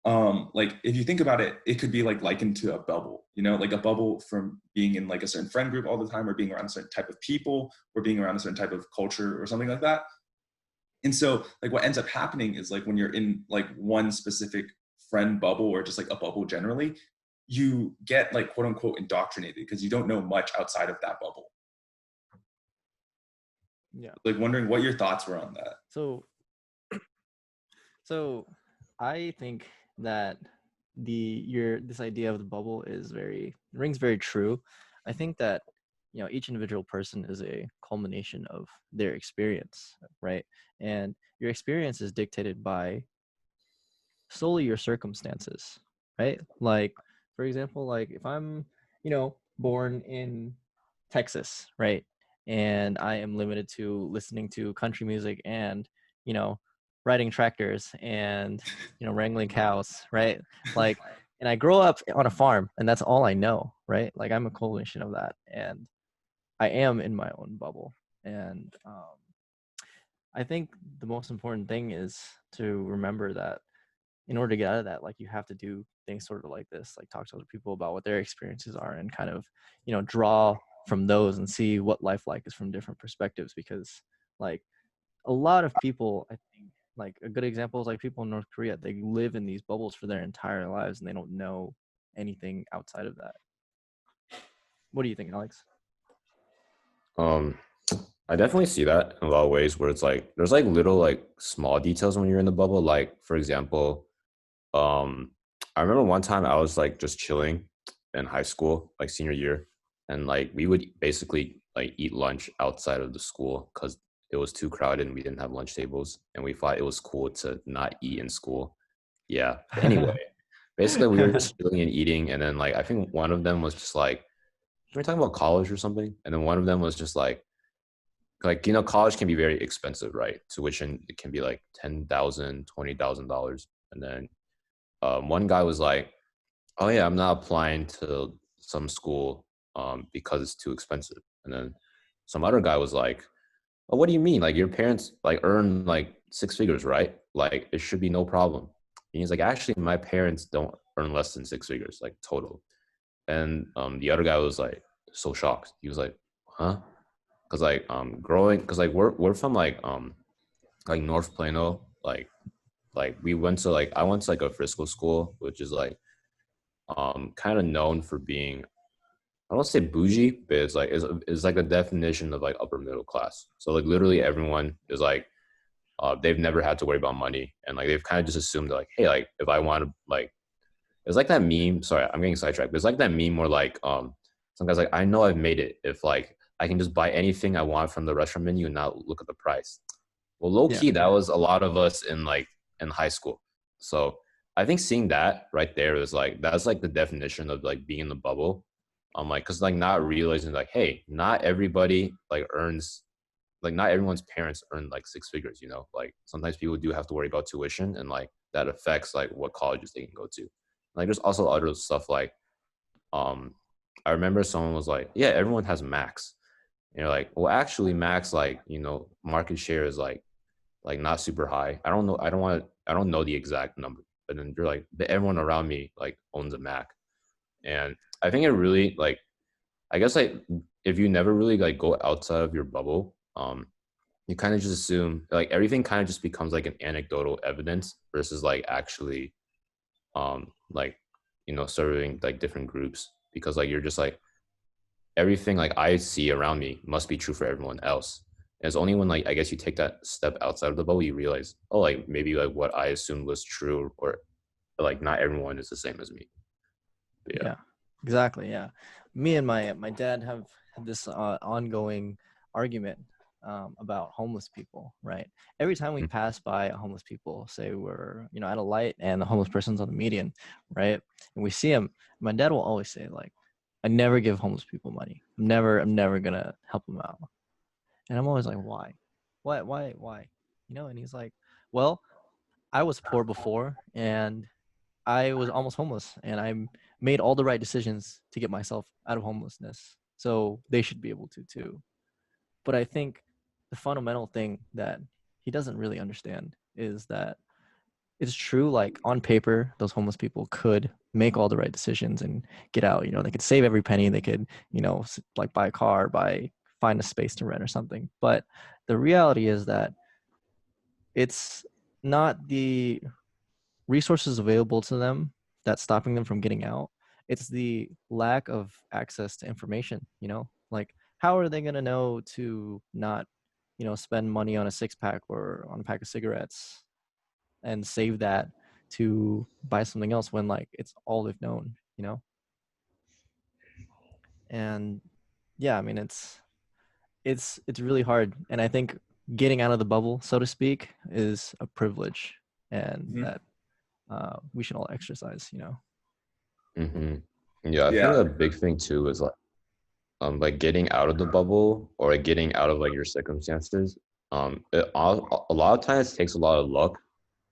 Like if you think about it, it could be like likened to a bubble, you know, like a bubble from being in like a certain friend group all the time or being around a certain type of people or being around a certain type of culture or something like that. And so like what ends up happening is like when you're in like one specific friend bubble or just like a bubble generally, you get like quote unquote indoctrinated because you don't know much outside of that bubble. Yeah. Like wondering what your thoughts were on that. So I think that this idea of the bubble rings very true. I think that each individual person is a culmination of their experience, right? And your experience is dictated by solely your circumstances, right? Like, for example, like if I'm born in Texas, right, and I am limited to listening to country music and riding tractors and wrangling cows, right? Like, and I grow up on a farm and that's all I know, right? Like I'm a culmination of that, and I am in my own bubble. And I think the most important thing is to remember that in order to get out of that, like you have to do things sort of like this, like talk to other people about what their experiences are and kind of draw from those and see what life like is from different perspectives. Because like a lot of people, I think, like a good example is like people in North Korea, they live in these bubbles for their entire lives and they don't know anything outside of that. What do you think, Alex? I definitely see that in a lot of ways where it's like there's like little like small details when you're in the bubble. Like for example, I remember one time I was like just chilling in high school, like senior year, and like we would basically like eat lunch outside of the school because it was too crowded and we didn't have lunch tables, and we thought it was cool to not eat in school. Yeah. But anyway, basically we were just chilling and eating, and then like I think one of them was just like we were talking about college or something, and then one of them was just like college can be very expensive, right? Tuition, it can be like $10,000, $20,000, and then one guy was like, oh yeah, I'm not applying to some school because it's too expensive. And then some other guy was like, oh, what do you mean? Like your parents like earn like six figures, right? Like it should be no problem. And he's like, actually, my parents don't earn less than six figures, like total. And the other guy was like so shocked. He was like, huh? Because like growing, because like we're from like North Plano, like we went to like I went to like a Frisco school, which is like kind of known for being, I don't say bougie, but it's like a definition of like upper middle class. So like literally everyone is like they've never had to worry about money, and like they've kind of just assumed like, hey, like if I want to like it's like that meme. Sorry, I'm getting sidetracked, but it's like that meme where like some guys like, I know I've made it if like I can just buy anything I want from the restaurant menu and not look at the price. Well, low key, that was a lot of us in high school. So I think seeing that right there is like that's like the definition of like being in the bubble. Like because like not realizing like, hey, not everybody like earns, like not everyone's parents earn like six figures. Like sometimes people do have to worry about tuition, and like that affects like what colleges they can go to. Like there's also other stuff like I remember someone was like, yeah, everyone has Macs. And you're like, well, actually Macs, like, market share is like not super high. I don't know. I don't know the exact number, but then you're like, everyone around me like owns a Mac. And I think it really like, I guess like if you never really like go outside of your bubble, you kind of just assume like everything kind of just becomes like an anecdotal evidence versus like actually, like, serving like different groups, because like you're just like everything like I see around me must be true for everyone else. And it's only when like I guess you take that step outside of the bubble you realize, oh, like maybe like what I assumed was true, or like not everyone is the same as me. But Yeah, exactly. Yeah, me and my dad have had this ongoing argument about homeless people. Right, every time we pass by homeless people, say we're at a light and the homeless person's on the median, right, and we see him, my dad will always say like, I never give homeless people money. I'm never gonna help them out. And I'm always like, why? why? You know, and he's like, well, I was poor before, and I was almost homeless, and I made all the right decisions to get myself out of homelessness. So they should be able to too. But I think the fundamental thing that he doesn't really understand is that it's true, like on paper, those homeless people could make all the right decisions and get out. You know, they could save every penny. They could, you know, like buy a car, find a space to rent or something. But the reality is that it's not the resources available to them that's stopping them from getting out. It's the lack of access to information, you know? Like, how are they going to know to not, you know, spend money on a six pack or on a pack of cigarettes and save that to buy something else when, like, it's all they've known, you know? And yeah, I mean, it's really hard. And I think getting out of the bubble, so to speak, is a privilege, and that we should all exercise, you know? Mm-hmm. Yeah, I think Yeah. a big thing too is like getting out of the bubble or like getting out of like your circumstances. A lot of times it takes a lot of luck,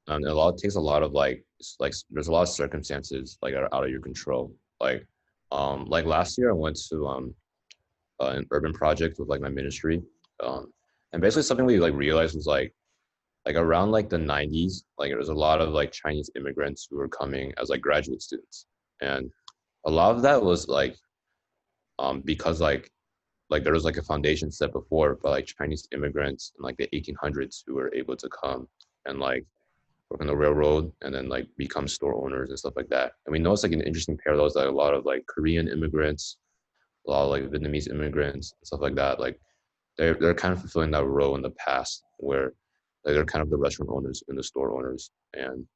and takes a lot of like there's a lot of circumstances like are out of your control. Like last year I went to an urban project with like my ministry, and basically something we like realized was like around like the 90s, like there was a lot of like Chinese immigrants who were coming as like graduate students, and a lot of that was because like there was like a foundation set before by like Chinese immigrants in like the 1800s who were able to come and like work on the railroad and then like become store owners and stuff like that. And we noticed like an interesting parallel is like a lot of like Korean immigrants, a lot of like Vietnamese immigrants and stuff like that. Like they're kind of fulfilling that role in the past where like they're kind of the restaurant owners and the store owners. And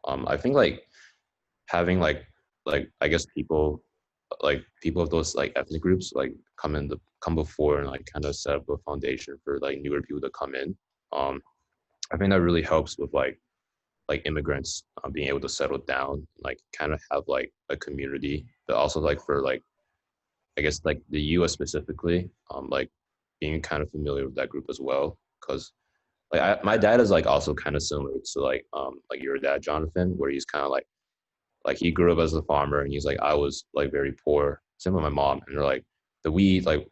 I think like having like I guess people of those like ethnic groups like come before and like kind of set up a foundation for like newer people to come in. I think that really helps with like immigrants being able to settle down, like kind of have like a community, but also like for like I guess like the U.S. specifically, like being kind of familiar with that group as well, because my dad is like also kind of similar to like your dad, Jonathan, where he's kind of like he grew up as a farmer and he's like I was like very poor. Same with my mom, and they're like we like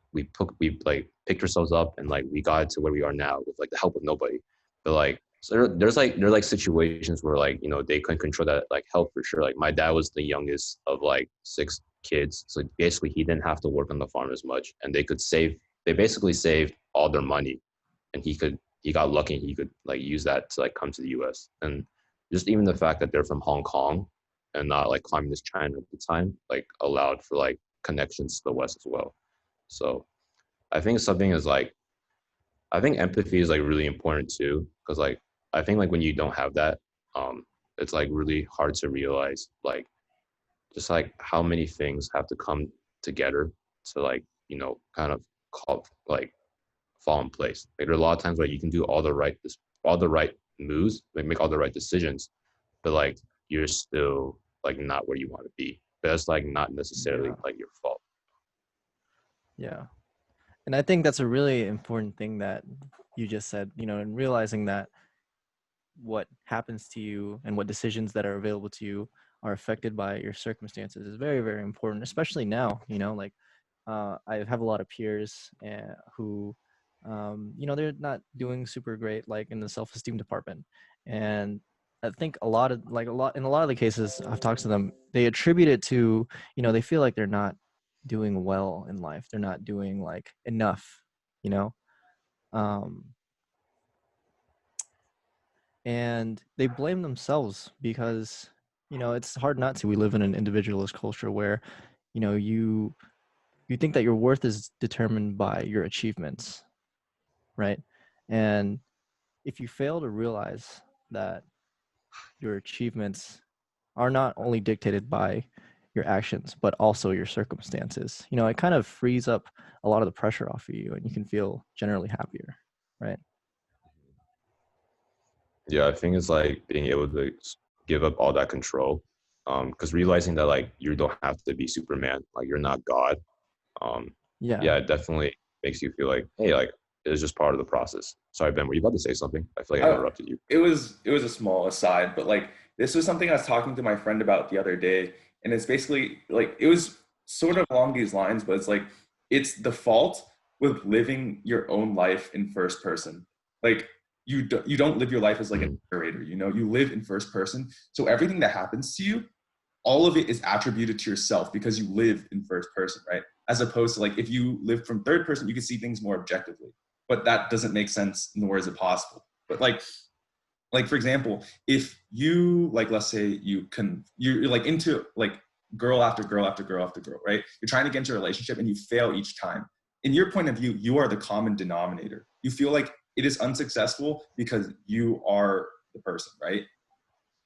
picked ourselves up and like we got to where we are now with like the help of nobody. But like so there's like situations where like you know they couldn't control that like help for sure. Like my dad was the youngest of like six kids, so basically he didn't have to work on the farm as much, and they basically saved all their money, and he got lucky and he could like use that to like come to the U.S. And just even the fact that they're from Hong Kong and not like communist China at the time, like allowed for like connections to the West as well. So I think something is like, I think empathy is like really important too, because like I think like when you don't have that, it's like really hard to realize like just like how many things have to come together to like you know kind of like fall in place. Like there are a lot of times where you can do all the right moves, like make all the right decisions, but like you're still like not where you want to be. But that's like not necessarily like your fault. Yeah. And I think that's a really important thing that you just said, you know, and realizing that what happens to you and what decisions that are available to you are affected by your circumstances is very, very important, especially now, you know, like I have a lot of peers who, you know, they're not doing super great, like in the self-esteem department. And I think in a lot of the cases I've talked to them, they attribute it to, you know, they feel like they're not doing well in life. They're not doing like enough, you know? Um, and they blame themselves because, you know, it's hard not to. We live in an individualist culture where, you know, you think that your worth is determined by your achievements, right? And if you fail to realize that your achievements are not only dictated by your actions but also your circumstances, you know, it kind of frees up a lot of the pressure off of you and you can feel generally happier, right? Yeah, I think it's like being able to give up all that control, because realizing that like you don't have to be Superman, like you're not God. Um, Yeah. yeah, it definitely makes you feel like, hey, like it was just part of the process. Sorry, Ben, were you about to say something? I feel like I interrupted you. It was a small aside, but like this was something I was talking to my friend about the other day, and it's basically like it was sort of along these lines, but it's like it's the fault with living your own life in first person. Like you don't live your life as like a narrator, you know, you live in first person. So everything that happens to you, all of it is attributed to yourself because you live in first person, right? As opposed to like if you live from third person, you can see things more objectively. But that doesn't make sense, nor is it possible. But like for example, if you like, let's say you're like into like girl after girl after girl after girl, right? You're trying to get into a relationship and you fail each time. In your point of view, you are the common denominator. You feel like it is unsuccessful because you are the person, right?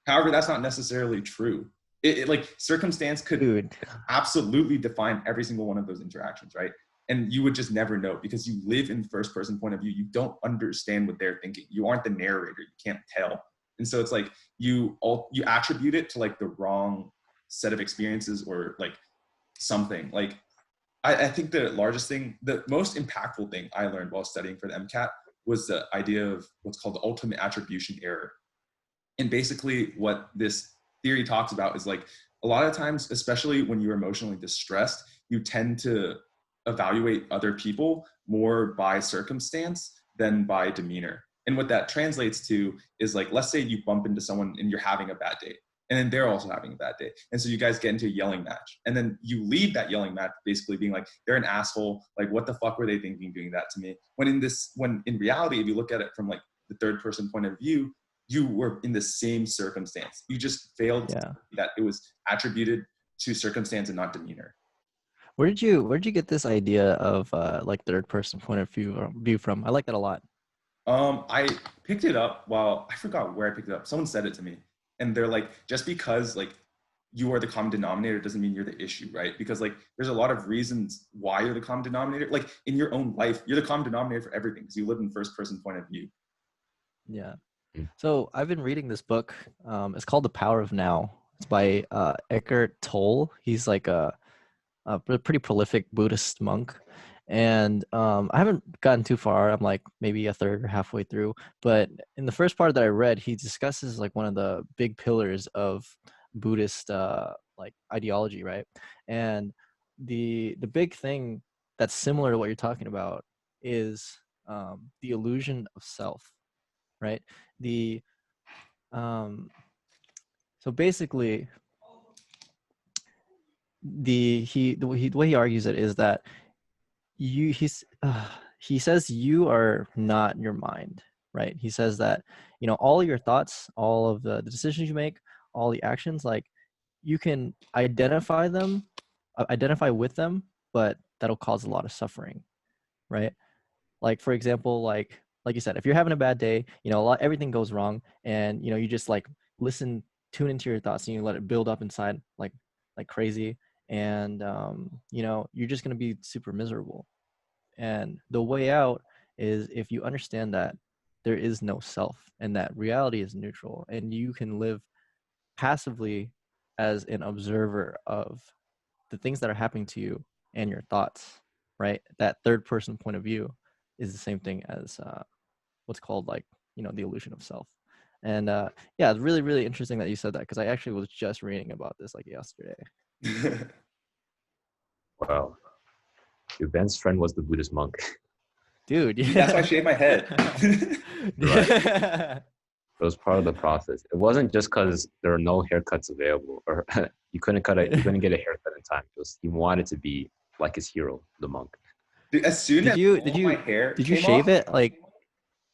However, that's not necessarily true. It like circumstance could absolutely define every single one of those interactions, right? And you would just never know because you live in first person point of view. You don't understand what they're thinking. You aren't the narrator. You can't tell. And so it's like you attribute it to like the wrong set of experiences or like something. Like I think the most impactful thing I learned while studying for the MCAT was the idea of what's called the ultimate attribution error. And basically what this theory talks about is like a lot of times, especially when you're emotionally distressed, you tend to evaluate other people more by circumstance than by demeanor. And what that translates to is like, let's say you bump into someone and you're having a bad day, and then they're also having a bad day. And so you guys get into a yelling match. And then you leave that yelling match basically being like, they're an asshole. Like, what the fuck were they thinking doing that to me? When in reality, if you look at it from like the third person point of view, you were in the same circumstance. You just failed to see that it was attributed to circumstance and not demeanor. Where did you get this idea of like third person point of view from? I like that a lot. I picked it up I forgot where I picked it up. Someone said it to me, and they're like, just because like you are the common denominator doesn't mean you're the issue, right? Because like there's a lot of reasons why you're the common denominator. Like in your own life, you're the common denominator for everything because you live in first person point of view. Yeah. So I've been reading this book. It's called The Power of Now. It's by Eckhart Tolle. He's like a pretty prolific Buddhist monk. And I haven't gotten too far. I'm like maybe a third or halfway through. But in the first part that I read, he discusses like one of the big pillars of Buddhist like ideology, right? And the big thing that's similar to what you're talking about is the illusion of self, right? The so basically the way he argues it is that he says you are not your mind, right? He says that, you know, all your thoughts, all of the decisions you make, all the actions, like you can identify with them, but that'll cause a lot of suffering, right? Like for example, like you said, if you're having a bad day, you know, everything goes wrong, and you know, you just like tune into your thoughts, and you let it build up inside like crazy, and you know, you're just gonna be super miserable. And the way out is if you understand that there is no self and that reality is neutral, and you can live passively as an observer of the things that are happening to you and your thoughts, right? That third person point of view is the same thing as what's called like, you know, the illusion of self. And yeah, it's really, really interesting that you said that, because I actually was just reading about this like yesterday. Wow. Your Ben's friend was the Buddhist monk. Dude, yeah. That's why I shaved my head. Right. It was part of the process. It wasn't just because there are no haircuts available, or you couldn't get a haircut in time. He wanted to be like his hero, the monk. Dude, as soon did as you my hair did you came shave off, it like?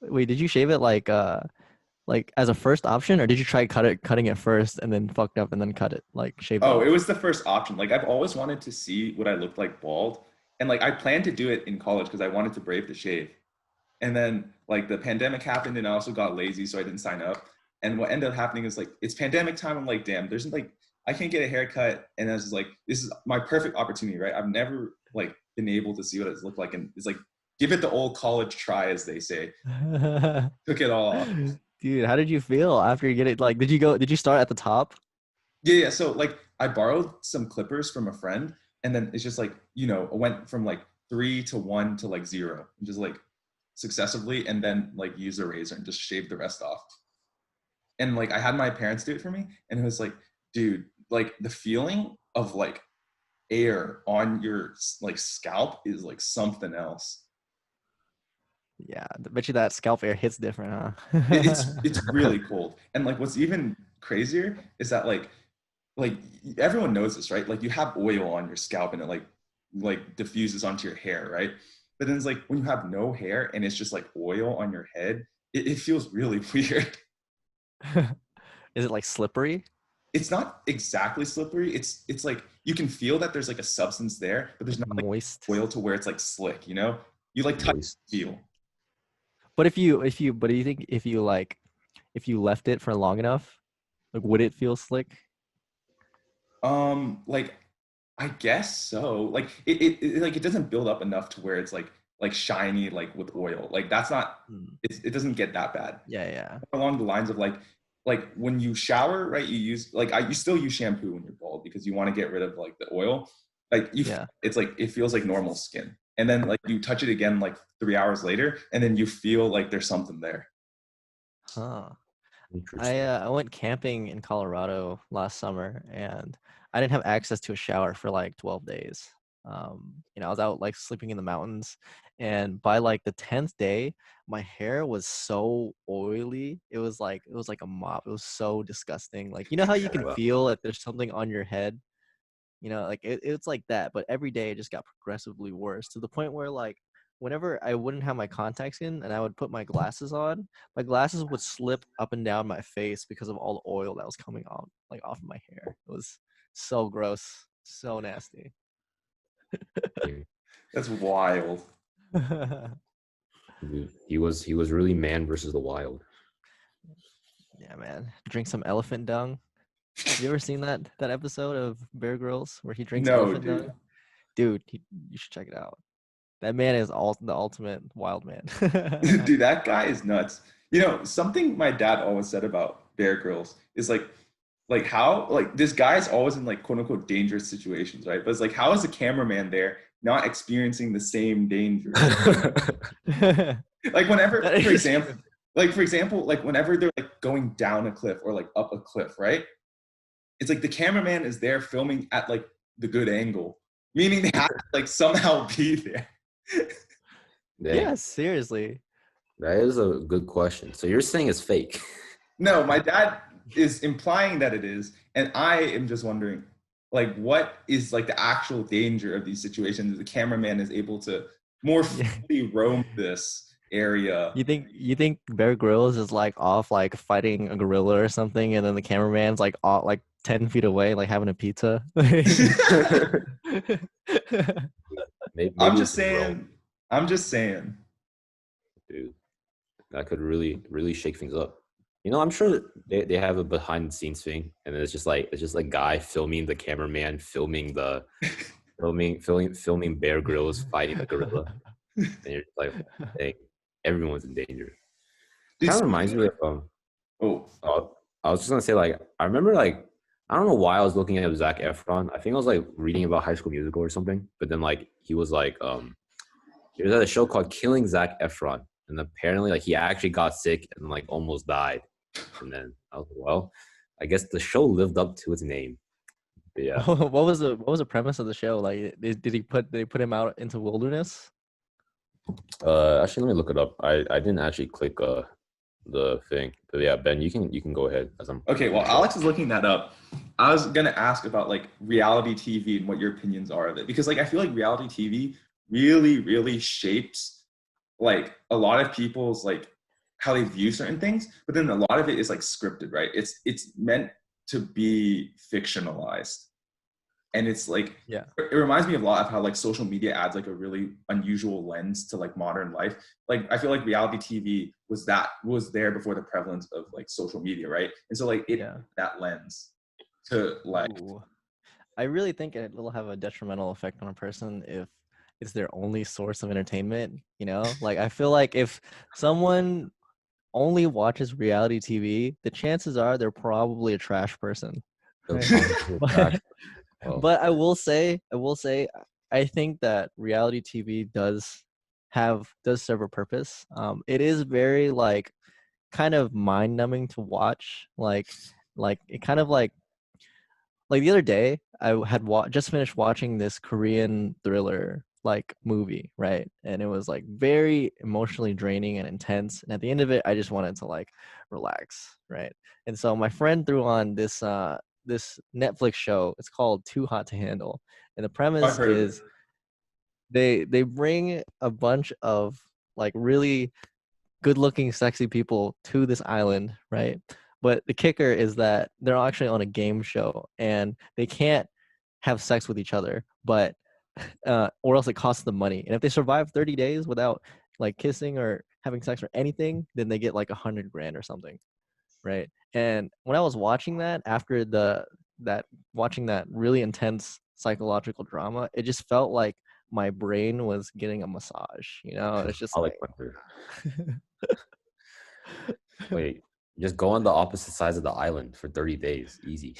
Wait, did you shave it like as a first option, or did you try cutting it first and then fucked up and then cut it, like shaved it off? it was the first option. Like I've always wanted to see what I looked like bald, and like I planned to do it in college because I wanted to brave the shave. And then like the pandemic happened, and I also got lazy, so I didn't sign up. And what ended up happening is like it's pandemic time. I'm like, damn, there's like I can't get a haircut, and I was just like, this is my perfect opportunity, right? I've never like been able to see what it's looked like, and it's like give it the old college try, as they say. Took it all off. Dude, how did you feel after you get it? Like, did you start at the top? Yeah. So like I borrowed some clippers from a friend, and then it's just like, you know, I went from like 3 to 1 to like 0, and just like successively and then like use a razor and just shave the rest off. And like I had my parents do it for me, and it was like, dude, like the feeling of like air on your like scalp is like something else. Yeah, I bet you that scalp air hits different, huh? It's really cold. And like what's even crazier is that like everyone knows this, right? Like you have oil on your scalp and it like diffuses onto your hair, right? But then it's like when you have no hair and it's just like oil on your head, it feels really weird. Is it like slippery? It's not exactly slippery. It's like you can feel that there's like a substance there, but there's Like not like moist? oil to where it's like slick, you know? You like touch Moist. feel. But do you think if you left it for long enough, like would it feel slick? Like I guess so. Like like it doesn't build up enough to where it's like shiny like with oil. Like that's not Hmm. it doesn't get that bad. Yeah, yeah. Along the lines of like when you shower, right? You use like you still use shampoo when you're bald because you want to get rid of like the oil. Like Yeah. it's like it feels like normal skin. And then like you touch it again like 3 hours later, and then you feel like there's something there. Huh. Interesting. I went camping in Colorado last summer, and I didn't have access to a shower for like 12 days. I was out like sleeping in the mountains, and by like the 10th day, my hair was so oily. It was like a mop. It was so disgusting. Like how you can Wow. feel that there's something on your head. Like it's like that, but every day it just got progressively worse to the point where like whenever I wouldn't have my contacts in and I would put my glasses on, my glasses would slip up and down my face because of all the oil that was coming off of my hair. It was so gross, so nasty. That's wild. Dude, he was really man versus the wild. Yeah, man. Drink some elephant dung. Have you ever seen that episode of Bear Grylls where he drinks No, elephant dude. dung? Dude, you should check it out. That man is the ultimate wild man. Dude, that guy is nuts. You know, something my dad always said about Bear Grylls is like how like this guy's always in like quote unquote dangerous situations, right? But it's like how is the cameraman there not experiencing the same danger? Like whenever, That for is example, like whenever they're like going down a cliff or like up a cliff, right? It's like the cameraman is there filming at like the good angle, meaning they have to like somehow be there. Dang, Yeah, seriously. that is a good question. So you're saying it's fake? No, my dad is implying that it is, and I am just wondering, like, what is like the actual danger of these situations? The cameraman is able to more Yeah. freely roam this area. You think Bear Grylls is like off like fighting a gorilla or something, and then the cameraman's like off, like 10 feet away, like having a pizza? Maybe I'm it's just Rome, saying. I'm just saying. dude. That could really shake things up. I'm sure they have a behind the scenes thing, and it's just like guy filming the cameraman, filming Bear Grylls fighting the gorilla, and you're just like, hey, everyone's in danger. Kind of reminds me of Oh, I was just gonna say like I remember like I don't know why I was looking at Zac Efron. I think I was like reading about High School Musical or something, but then like he was at a show called Killing Zac Efron, and apparently like he actually got sick and like almost died. And then I was like, well, I guess the show lived up to its name. But yeah. What was the premise of the show? Like, did they put him out into wilderness? Actually, let me look it up. I didn't actually click the thing, but yeah, Ben, you can go ahead as I'm. okay. Well, Alex is looking that up. I was gonna ask about like reality TV and what your opinions are of it, because like I feel like reality TV really shapes like a lot of people's like how they view certain things, but then a lot of it is like scripted, right? It's meant to be fictionalized. And it's like Yeah. it reminds me a lot of how like social media adds like a really unusual lens to like modern life. Like I feel like reality TV was there before the prevalence of like social media, right? And so like that lens to like Ooh. I really think it will have a detrimental effect on a person if it's their only source of entertainment. Like I feel like if someone only watches reality TV, the chances are they're probably a trash person. Right? Oh. But I will say, I think that reality TV does does serve a purpose. It is very like kind of mind numbing to watch. Like it kind of like the other day I had just finished watching this Korean thriller like movie, right? And it was like very emotionally draining and intense. And at the end of it, I just wanted to like relax, right? And so my friend threw on this Netflix show. It's called Too Hot to Handle. And the I've premise heard of it. is they bring a bunch of like really good looking sexy people to this island, right? But the kicker is that they're actually on a game show and they can't have sex with each other, but or else it costs them money. And if they survive 30 days without like kissing or having sex or anything, then they get like 100 grand or something, right? And when I was watching that after that watching that really intense psychological drama, it just felt like my brain was getting a massage. It's just I like like Winter. Wait, just go on the opposite sides of the island for 30 days. Easy.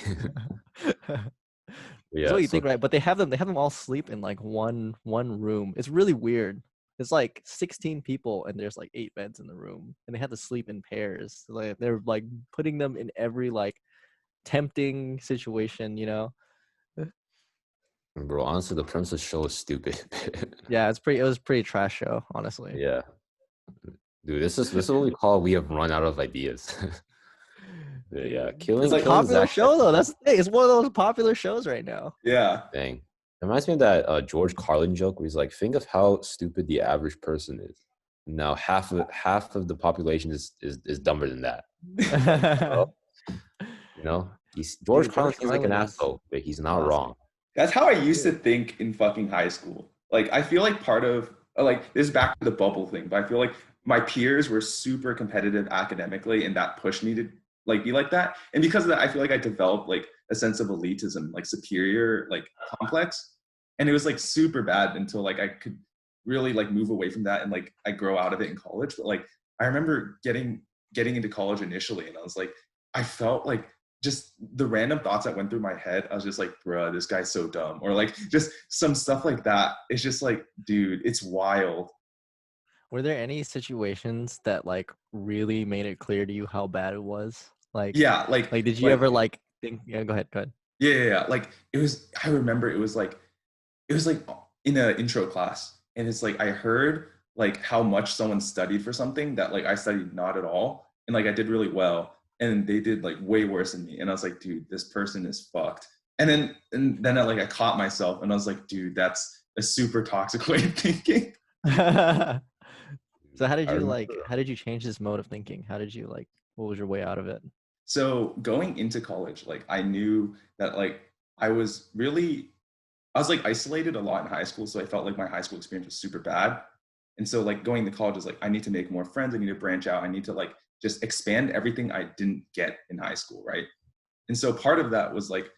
That's Yeah. what you So think, right? But they have them all sleep in like one room. It's really weird. It's like 16 people and there's like 8 beds in the room and they have to sleep in pairs. Like they're like putting them in every like tempting situation. bro, honestly, the premise of the show is stupid. Yeah, it was pretty trash show, honestly. Yeah. Dude, this is what we call we have run out of ideas. Yeah. Dude. Killing It's a like- killing popular Zach show though. That's the thing. It's one of those popular shows right now. Yeah. thing. It reminds me of that George Carlin joke where he's like, think of how stupid the average person is. Now half of the population is dumber than that. You know? George Dude, Carlin George seems like an Carlin is asshole, but he's not awesome. wrong. That's how I used to think in fucking high school. Like, I feel like part of, like, this is back to the bubble thing, but I feel like my peers were super competitive academically, and that pushed me to, like, be like that. And because of that, I feel like I developed, like, a sense of elitism, like, superior, like, complex. And it was, like, super bad until, like, I could really, like, move away from that and, like, I grow out of it in college. But, like, I remember getting into college initially, and I was like, I felt like, just the random thoughts that went through my head, I was just like, bruh, this guy's so dumb. Or like just some stuff like that. It's just like, dude, it's wild. Were there any situations that like really made it clear to you how bad it was? Yeah, Like did you ever like think? Yeah, go ahead. Yeah. Like I remember it was like in an intro class. And it's like I heard like how much someone studied for something that like I studied not at all. And like I did really well. And they did like way worse than me. And I was like, dude, this person is fucked. And then I caught myself and I was like, dude, that's a super toxic way of thinking. So how did you change this mode of thinking? How did you like, what was your way out of it? So going into college, like I knew that like I was like isolated a lot in high school. So I felt like my high school experience was super bad. And so like going to college is like, I need to make more friends. I need to branch out. I need to like just expand everything I didn't get in high school, right? And so part of that was like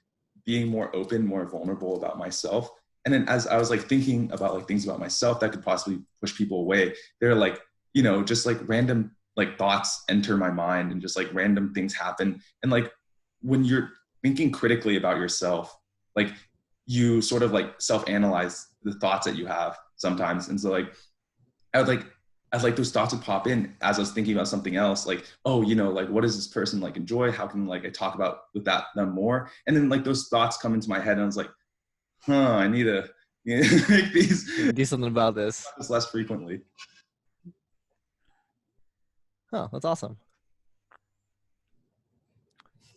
being more open, more vulnerable about myself. And then as I was like thinking about like things about myself that could possibly push people away, they're like, just like random like thoughts enter my mind and just like random things happen. And like when you're thinking critically about yourself, like you sort of like self-analyze the thoughts that you have sometimes. And so like as like those thoughts would pop in as I was thinking about something else, like, oh, like what does this person like enjoy? How can like I talk about with them more? And then like those thoughts come into my head and I was like, I need to make these Do something about this. less frequently. Oh, that's awesome.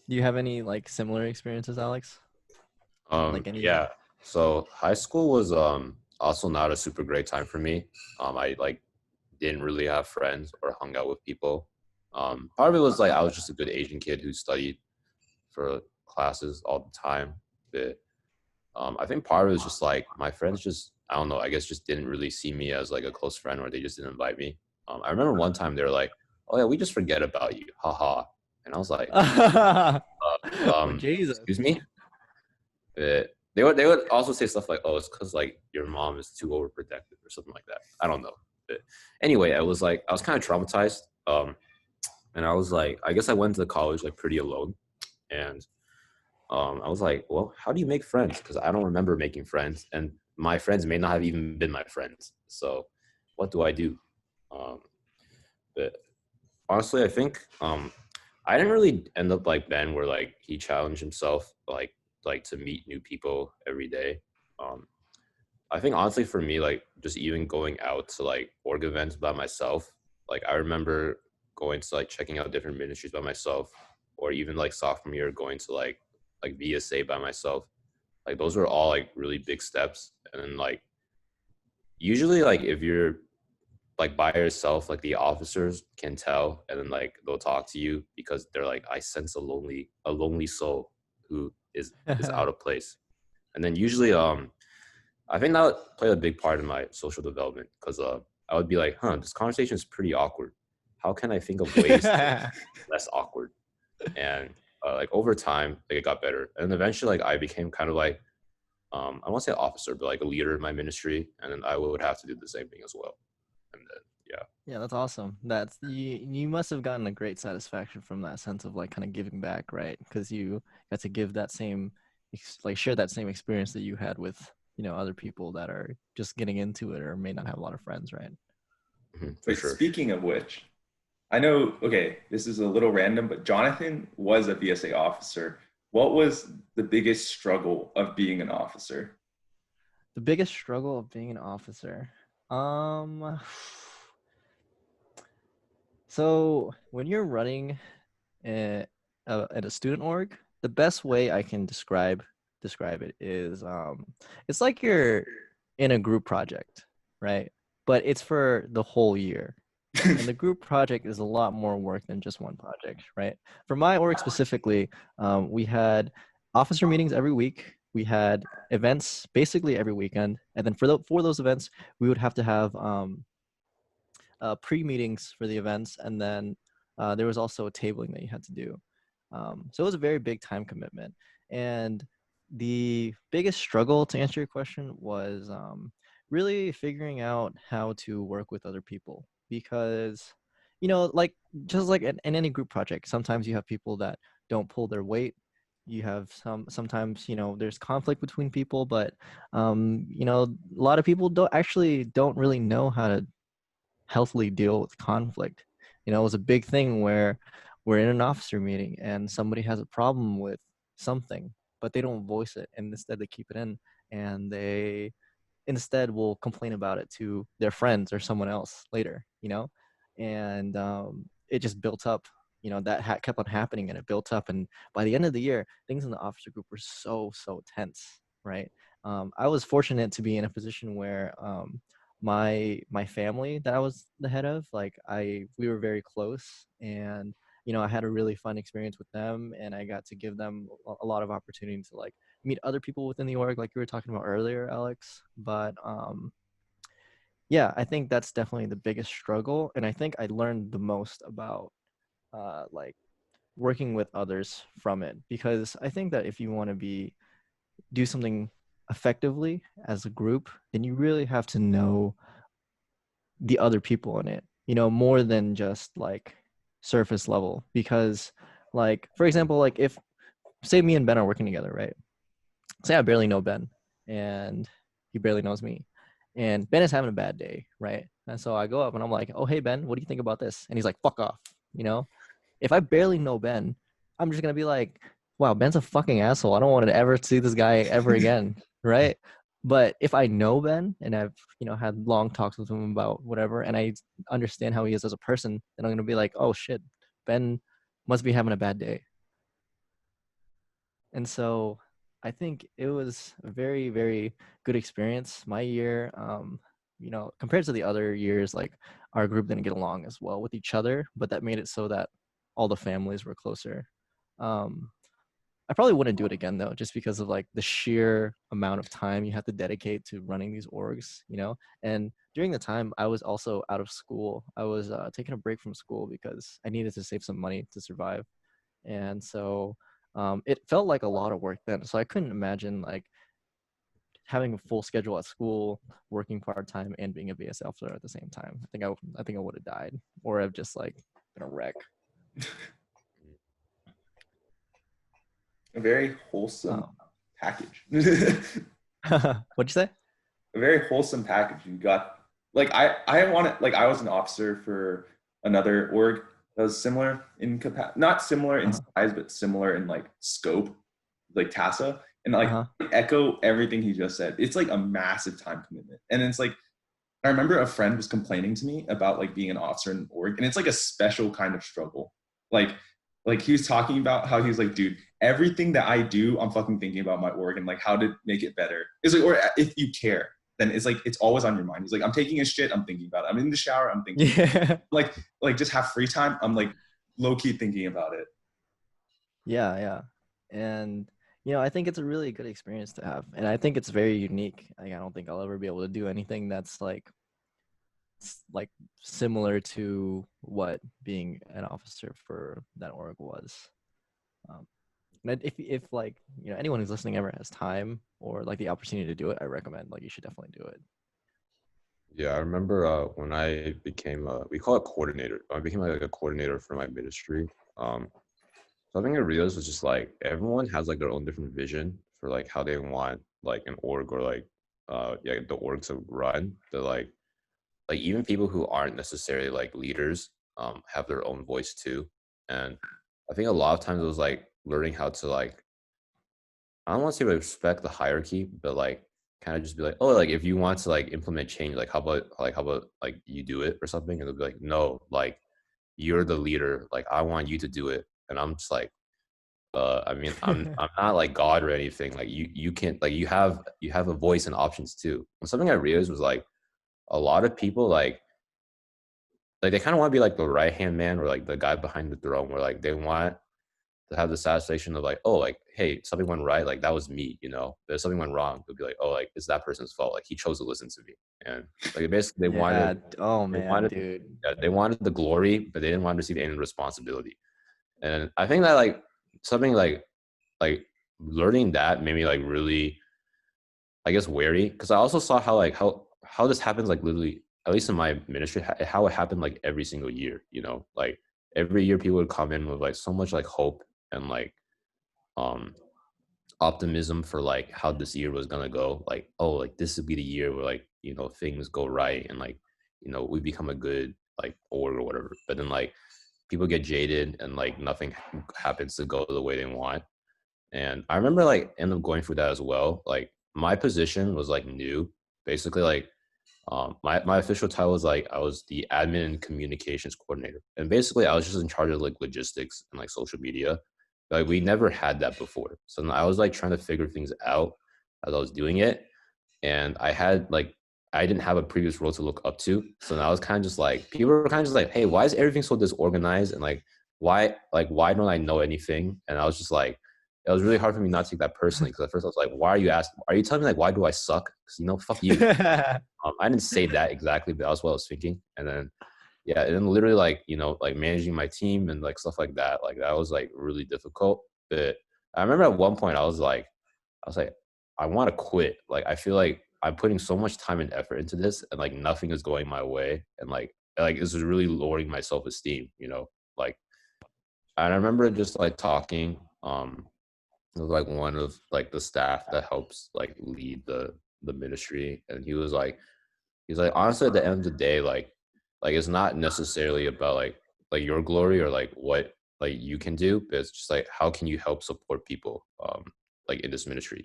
Do you have any like similar experiences, Alex? Like any? Yeah. So high school was also not a super great time for me. I like didn't really have friends or hung out with people. Part of it was like I was just a good Asian kid who studied for classes all the time. But I think part of it was just like my friends just, I don't know, I guess just didn't really see me as like a close friend, or they just didn't invite me. I remember one time they were like, oh yeah, we just forget about you, haha. And I was like, Jesus. excuse me? They would also say stuff like, oh, it's because like your mom is too overprotective or something like that. I don't know. But anyway, I was kind of traumatized. And I was like, I guess I went to college like pretty alone. And I was like, well, how do you make friends? Because I don't remember making friends. And my friends may not have even been my friends. So what do I do? But honestly, I think I didn't really end up like Ben, where like he challenged himself like to meet new people every day. Um, I think honestly for me, like just even going out to like org events by myself, like I remember going to like checking out different ministries by myself, or even like sophomore year going to like VSA by myself. Like those were all like really big steps. And then like usually like if you're like by yourself, like the officers can tell, and then like they'll talk to you because they're like, I sense a lonely soul who is out of place. And then usually I think that played a big part in my social development, because I would be like, this conversation is pretty awkward. How can I think of ways to make it less awkward? And like over time, like it got better. And eventually, like I became kind of like, I won't say officer, but like a leader in my ministry. And then I would have to do the same thing as well. And then, yeah. Yeah, that's awesome. That's you must have gotten a great satisfaction from that sense of like kind of giving back, right? Because you got to give that same like share that same experience that you had with, other people that are just getting into it or may not have a lot of friends, right? For Wait, sure. speaking of which, I know, okay, this is a little random, but Jonathan was a VSA officer. What was the biggest struggle of being an officer? The biggest struggle of being an officer. So when you're running at a student org, the best way I can describe it is it's like you're in a group project, right? But it's for the whole year. And the group project is a lot more work than just one project, right? For my org specifically, we had officer meetings every week. We had events basically every weekend, and then for those events, we would have to have pre-meetings for the events, and then there was also a tabling that you had to do. So it was a very big time commitment. And the biggest struggle, to answer your question, was really figuring out how to work with other people, because like just like in any group project, sometimes you have people that don't pull their weight. You have sometimes there's conflict between people, but a lot of people don't really know how to healthily deal with conflict. It was a big thing where we're in an officer meeting and somebody has a problem with something, but they don't voice it, and instead they keep it in, and they instead will complain about it to their friends or someone else later, and it just built up. That kept on happening, and it built up, and by the end of the year, things in the officer group were so tense, right? I was fortunate to be in a position where my family that I was the head of, like we were very close, and I had a really fun experience with them, and I got to give them a lot of opportunity to like meet other people within the org, like you were talking about earlier, Alex. But yeah, I think that's definitely the biggest struggle, and I think I learned the most about like working with others from it, because I think that if you want to do something effectively as a group, then you really have to know the other people in it, more than just like surface level. Because like, for example, like if say me and Ben are working together, right? Say I barely know Ben and he barely knows me, and Ben is having a bad day, right? And so I go up and I'm like, oh, hey Ben, what do you think about this? And he's like, fuck off. If I barely know Ben, I'm just gonna be like, wow, Ben's a fucking asshole. I don't want to ever see this guy ever again, right? But if I know Ben and I've had long talks with him about whatever, and I understand how he is as a person, then I'm gonna be like, oh shit, Ben must be having a bad day. And so I think it was a very, very good experience. My year, compared to the other years, like our group didn't get along as well with each other, but that made it so that all the families were closer. I probably wouldn't do it again though, just because of like the sheer amount of time you have to dedicate to running these orgs, And during the time, I was also out of school. I was taking a break from school because I needed to save some money to survive, and so it felt like a lot of work then. So I couldn't imagine like having a full schedule at school, working part time, and being a VS officer at the same time. I think I would have died, or I've just like been a wreck. A very wholesome package. What'd you say? A very wholesome package. You got like I want to, like I was an officer for another org that was similar in not similar in size, but similar in like scope, like TASA, and like echo everything he just said. It's like a massive time commitment, and it's like I remember a friend was complaining to me about like being an officer in an org, and it's like a special kind of struggle. Like he was talking about how he's like, dude, everything that I do, I'm fucking thinking about my org and like how to make it better. It's like, or if you care, then it's like it's always on your mind. He's like, I'm taking a shit, I'm thinking about it. I'm in the shower, I'm thinking. Yeah. Like just have free time, I'm like low key thinking about it. Yeah. And I think it's a really good experience to have, and I think it's very unique. Like, I don't think I'll ever be able to do anything that's like similar to what being an officer for that org was. And if like anyone who's listening ever has time or like the opportunity to do it, I recommend like you should definitely do it. Yeah, I remember when I became we call it coordinator. I became like a coordinator for my ministry. Something I realized was just like everyone has like their own different vision for like how they want like an org or like the org to run. But like even people who aren't necessarily like leaders have their own voice too. And I think a lot of times it was like learning how to like, I don't want to say respect the hierarchy, but like kind of just be like, oh, like if you want to like implement change, like how about like you do it or something, and they'll be like, no, like you're the leader, like I want you to do it. And I'm just like, I mean, I'm not like God or anything. Like you can't, like you have a voice and options too. And something I realized was like a lot of people like they kind of want to be like the right hand man or like the guy behind the throne, where like they want to have the satisfaction of like, oh, like, hey, something went right, like that was me, but if something went wrong, they'll be like, oh, like it's that person's fault, like he chose to listen to me. And like basically Yeah. Oh they man, wanted dude. yeah, they wanted the glory, but they didn't want to receive any responsibility. And I think that like something like learning that made me like really, I guess, wary, because I also saw how like how this happens like literally, at least in my ministry, how it happened like every single year. Like every year people would come in with like so much like hope and like um optimism for like how this year was gonna go. Like, oh, like this would be the year where like things go right and like we become a good like org or whatever. But then like people get jaded and like nothing happens to go the way they want. And I remember like end up going through that as well. Like my position was like new, basically. Like my official title was like I was the admin and communications coordinator, and basically I was just in charge of like logistics and like social media. Like we never had that before, so I was like trying to figure things out as I was doing it. And I didn't have a previous role to look up to, so now I was kind of just like, people were kind of just like, hey, why is everything so disorganized, and why don't I know anything? And I was just like, it was really hard for me not to take that personally, because at first I was like, why are you asking? Are you telling me like why do I suck? Because fuck you. I didn't say that exactly, but that was what I was thinking. And then yeah, and then literally like like managing my team and like stuff like that was like really difficult. But I remember at one point I was like, I want to quit. Like I feel like I'm putting so much time and effort into this, and like nothing is going my way, and like this is really lowering my self-esteem. Like, and I remember just like talking with like one of like the staff that helps like lead the ministry, and he's like, honestly, at the end of the day, like it's not necessarily about like your glory or like what like you can do, but it's just like how can you help support people like in this ministry.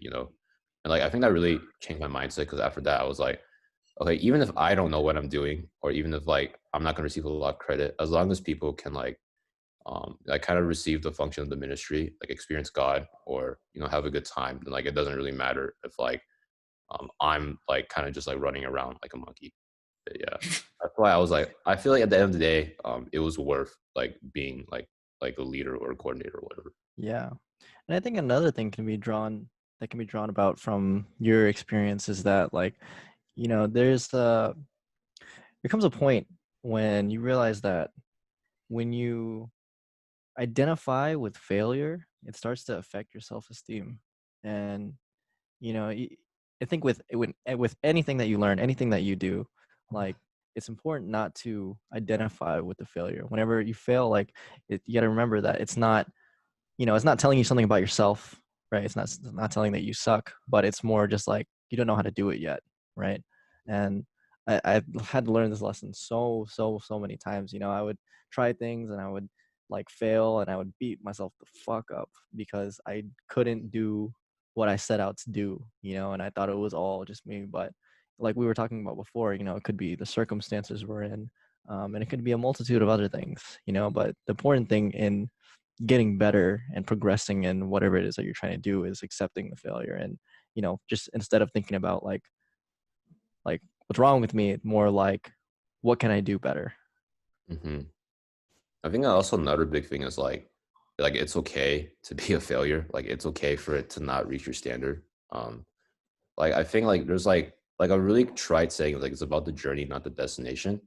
And like I think that really changed my mindset, because after that I was like, okay, even if I don't know what I'm doing, or even if like I'm not going to receive a lot of credit, as long as people can like kind of receive the function of the ministry, like experience God, or have a good time, then like it doesn't really matter if like I'm like kind of just like running around like a monkey. But yeah, that's why I was like, I feel like at the end of the day, it was worth like being like a leader or a coordinator or whatever. Yeah. And I think another thing can be drawn about from your experience is that like, there comes a point when you realize that when you identify with failure, it starts to affect your self-esteem. And I think with anything that you learn, anything that you do, like it's important not to identify with the failure. Whenever you fail, like you got to remember that it's not telling you something about yourself, right? It's not telling that you suck, but it's more just like you don't know how to do it yet, right? And I had to learn this lesson so many times. I would try things and I would like fail and I would beat myself the fuck up because I couldn't do what I set out to do, and I thought it was all just me. But like we were talking about before, it could be the circumstances we're in, and it could be a multitude of other things, but the important thing in getting better and progressing in whatever it is that you're trying to do is accepting the failure and, just instead of thinking about like what's wrong with me, more like what can I do better. Hmm. I think also another big thing is like it's okay to be a failure. Like it's okay for it to not reach your standard. Like I think like there's like a really trite saying like it's about the journey, not the destination.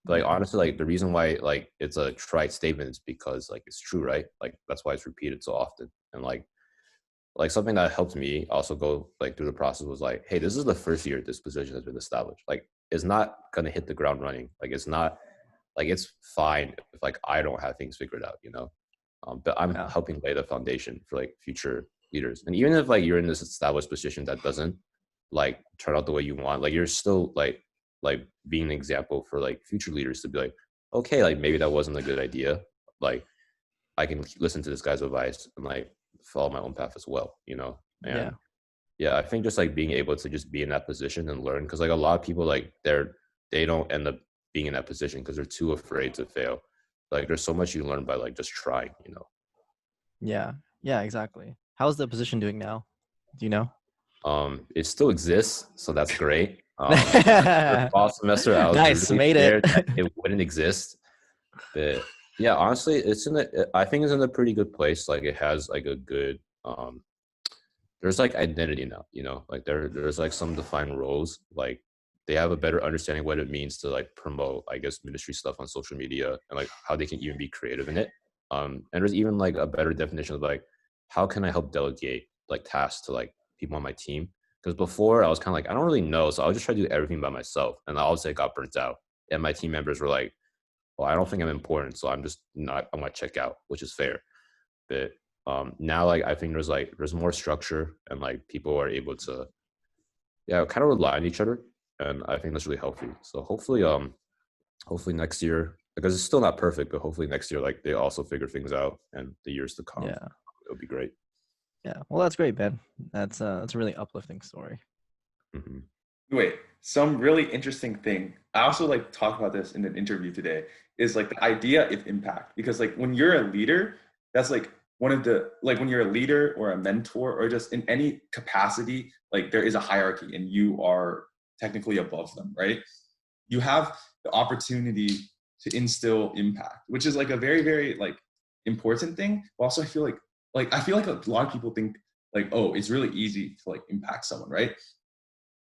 But like Yeah. honestly, like the reason why like it's a trite statement is because like it's true, right? Like that's why it's repeated so often. And like something that helped me also go like through the process was like, hey, this is the first year this position has been established. Like it's not gonna hit the ground running. Like it's not like it's fine if like I don't have things figured out, but I'm Yeah. helping lay the foundation for like future leaders. And even if like you're in this established position that doesn't like turn out the way you want, like you're still like being an example for like future leaders to be like, okay, like maybe that wasn't a good idea. Like I can listen to this guy's advice and like follow my own path as well, Yeah. And yeah, I think just like being able to just be in that position and learn, because like a lot of people like they don't end up being in that position because they're too afraid to fail. Like there's so much you learn by like just trying. Yeah. Yeah, exactly. How's the position doing now? Do you know? It still exists, so that's great. The fall semester I was Nice, really made it. scared that it wouldn't exist, but yeah, honestly, I think it's in a pretty good place. Like it has like a good there's like identity now, like there's like some defined roles. Like they have a better understanding what it means to like promote, I guess, ministry stuff on social media and like how they can even be creative in it. And there's even like a better definition of like how can I help delegate like tasks to like people on my team, because before I was kind of like I don't really know, so I'll just try to do everything by myself, and I also got burnt out, and my team members were like, well, I don't think I'm important, so I'm gonna check out, which is fair. But now like I think there's more structure and like people are able to kind of rely on each other, and I think that's really healthy. So hopefully next year, because it's still not perfect, but hopefully next year like they also figure things out, and the years to come Yeah. it'll be great. Yeah. Well, that's great, Ben. That's a really uplifting story. Hmm. Wait, some really interesting thing. I also like talk about this in an interview today is like the idea of impact. Because like when you're a leader, that's like one of the like when you're a leader or a mentor or just in any capacity, like there is a hierarchy and you are technically above them, right? You have the opportunity to instill impact, which is like a very, very like important thing. But also I feel like a lot of people think like, oh, it's really easy to like impact someone, right?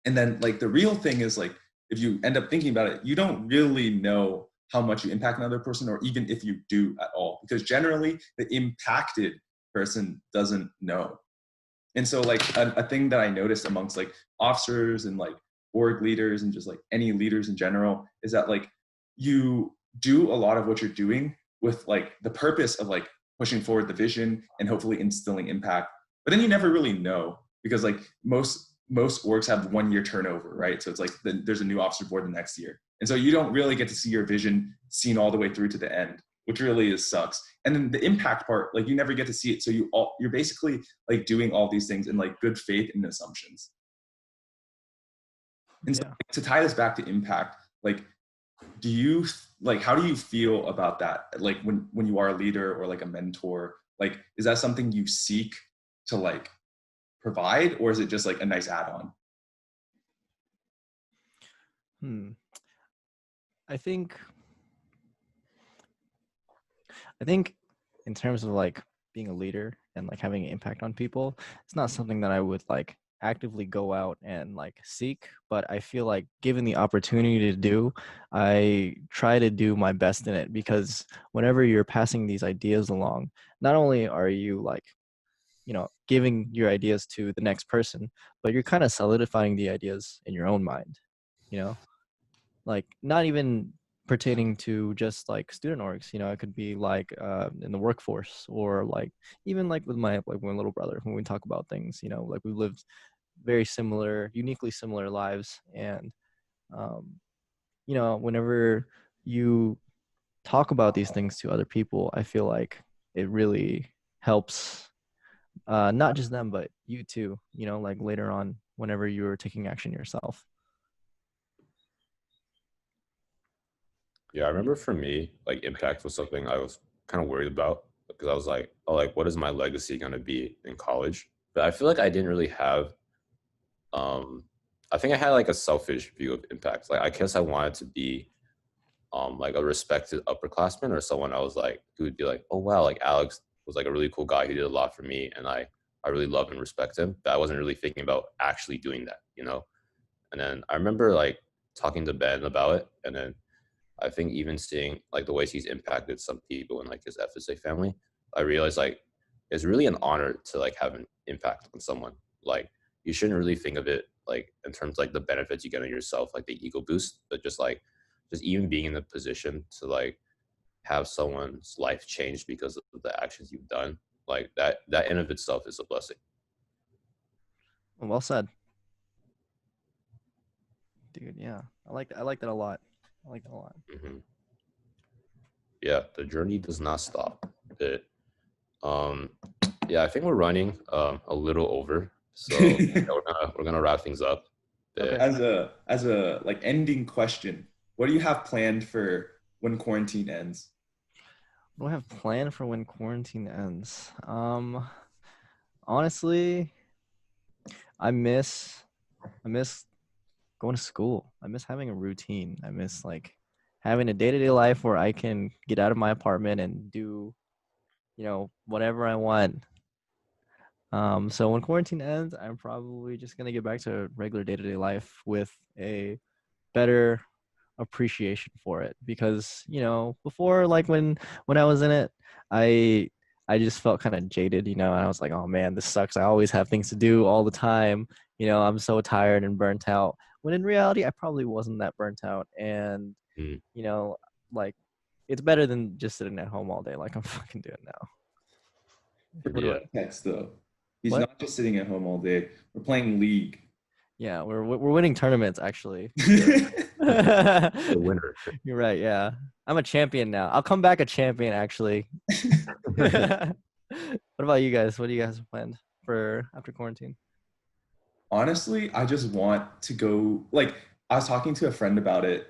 And then like the real thing is like if you end up thinking about it, you don't really know how much you impact another person, or even if you do at all, because generally the impacted person doesn't know. And so like a thing that I noticed amongst like officers and like org leaders and just like any leaders in general is that like you do a lot of what you're doing with like the purpose of like pushing forward the vision and hopefully instilling impact. But then you never really know, because like most orgs have 1 year turnover, right? So it's like there's a new officer board the next year. And so you don't really get to see your vision seen all the way through to the end, which really sucks. And then the impact part, like you never get to see it. So you're basically like doing all these things in like good faith and assumptions. And so Yeah. to tie this back to impact, like do you like how do you feel about that? Like when you are a leader or like a mentor, like is that something you seek to like provide, or is it just like a nice add-on? I think I think in terms of like being a leader and like having an impact on people, it's not something that I would like actively go out and like seek, but I feel like given the opportunity to do, I try to do my best in it, because whenever you're passing these ideas along, not only are you like, giving your ideas to the next person, but you're kind of solidifying the ideas in your own mind, you know? Like not even pertaining to just like student orgs, it could be like in the workforce, or like even like with my little brother, when we talk about things, like we lived very similar, uniquely similar lives, and whenever you talk about these things to other people, I feel like it really helps not just them, but you too, like later on whenever you're taking action yourself. Yeah, I remember for me, like impact was something I was kind of worried about because I was like, oh, like what is my legacy gonna be in college? But I feel like I didn't really have um I think I had like a selfish view of impact. Like I guess I wanted to be like a respected upperclassman or someone I was like who would be like, oh wow, like Alex was like a really cool guy. He did a lot for me and I really love and respect him. But I wasn't really thinking about actually doing that, you know? And then I remember like talking to Ben about it. And then I think even seeing like the ways he's impacted some people in like his FSA family, I realized like it's really an honor to like have an impact on someone. Like you shouldn't really think of it like in terms of, like the benefits you get on yourself, like the ego boost, but just even being in the position to like have someone's life changed because of the actions you've done, like that in of itself is a blessing. Well said, dude. Yeah, I like that a lot. I like that a lot. Hmm. Yeah, the journey does not stop. It, um, yeah, I think we're running a little over, so yeah, we're gonna wrap things up. Okay. As a like ending question, what do you have planned for when quarantine ends? What do I have planned for when quarantine ends? Honestly, I miss going to school. I miss having a routine. I miss like having a day-to-day life where I can get out of my apartment and do, whatever I want. So when quarantine ends, I'm probably just gonna get back to regular day-to-day life with a better appreciation for it, because before, like when I was in it, I I just felt kind of jaded, and I was like, oh man, this sucks. I always have things to do all the time. I'm so tired and burnt out, when in reality I probably wasn't that burnt out. And Mm, you know like it's better than just sitting at home all day like I'm fucking doing now. What yeah, about Text though. He's what? not just sitting at home all day. We're playing League. Yeah, we're winning tournaments actually. the winner. You're right. Yeah, I'm a champion now. I'll come back a champion actually. What about you guys? What do you guys have planned for after quarantine? Honestly, I just want to go. Like, I was talking to a friend about it,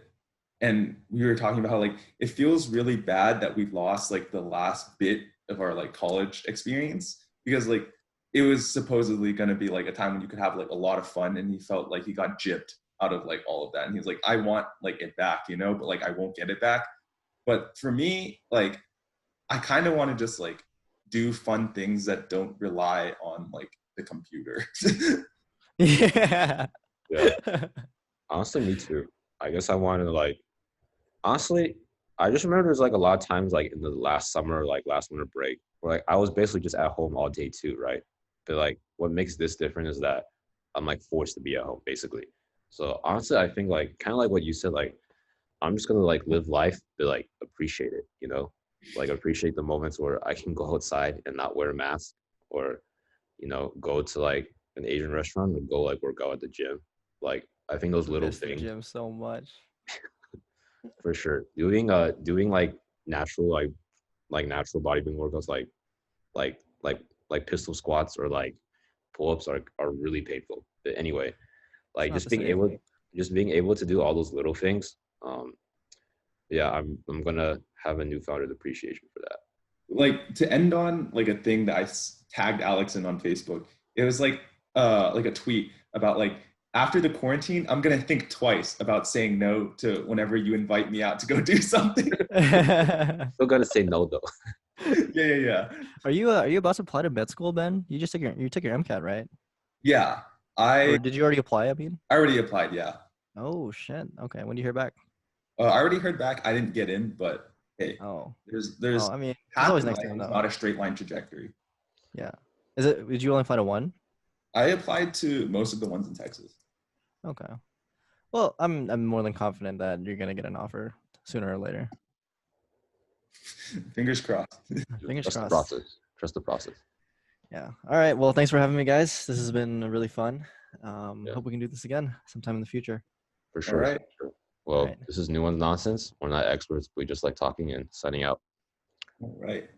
and we were talking about how like it feels really bad that we lost like the last bit of our like college experience, because like it was supposedly going to be like a time when you could have like a lot of fun, and he felt like he got gypped out of like all of that, and he was like, I want like it back, but like I won't get it back. But for me, like I kind of want to just like do fun things that don't rely on like the computer. Yeah. Yeah, honestly, me too. I guess I wanted to like honestly, I just remember there's like a lot of times like in the last summer, like last winter break, where like I was basically just at home all day too, right? But like what makes this different is that I'm like forced to be at home basically. So honestly, I think like kind of like what you said, like I'm just gonna like live life, but like appreciate it, like appreciate the moments where I can go outside and not wear a mask, or go to like an Asian restaurant and go like work out at the gym. Like I think those little Miss the things gym so much. for sure. Doing like natural like natural bodybuilding workouts like like like pistol squats or like pull-ups are really painful. But anyway, It's like not the same. just being able to do all those little things. Yeah, I'm gonna have a newfound appreciation for that. Like to end on like a thing that tagged Alex in on Facebook. It was like a tweet about like after the quarantine, I'm gonna think twice about saying no to whenever you invite me out to go do something. Still gonna say no though. Yeah. Are you about to apply to med school, Ben? You took your MCAT, right? Yeah. Or I did you already apply, I mean? I already applied, yeah. Oh shit. Okay. When do you hear back? I already heard back. I didn't get in, but hey, Oh. there's Oh, I mean, it's path always in nice life to know is though. not a straight line trajectory. Yeah. Did you only apply to one? I applied to most of the ones in Texas. Okay. Well, I'm more than confident that you're gonna get an offer sooner or later. Fingers crossed. Just Fingers trust the crossed. process. Trust the process. Yeah. All right. Well, thanks for having me, guys. This has been really fun. Yeah, Hope we can do this again sometime in the future. for All sure. right. Sure. Well, Right. this is Nuanced Nonsense. We're not experts. We just like talking and signing out. All right.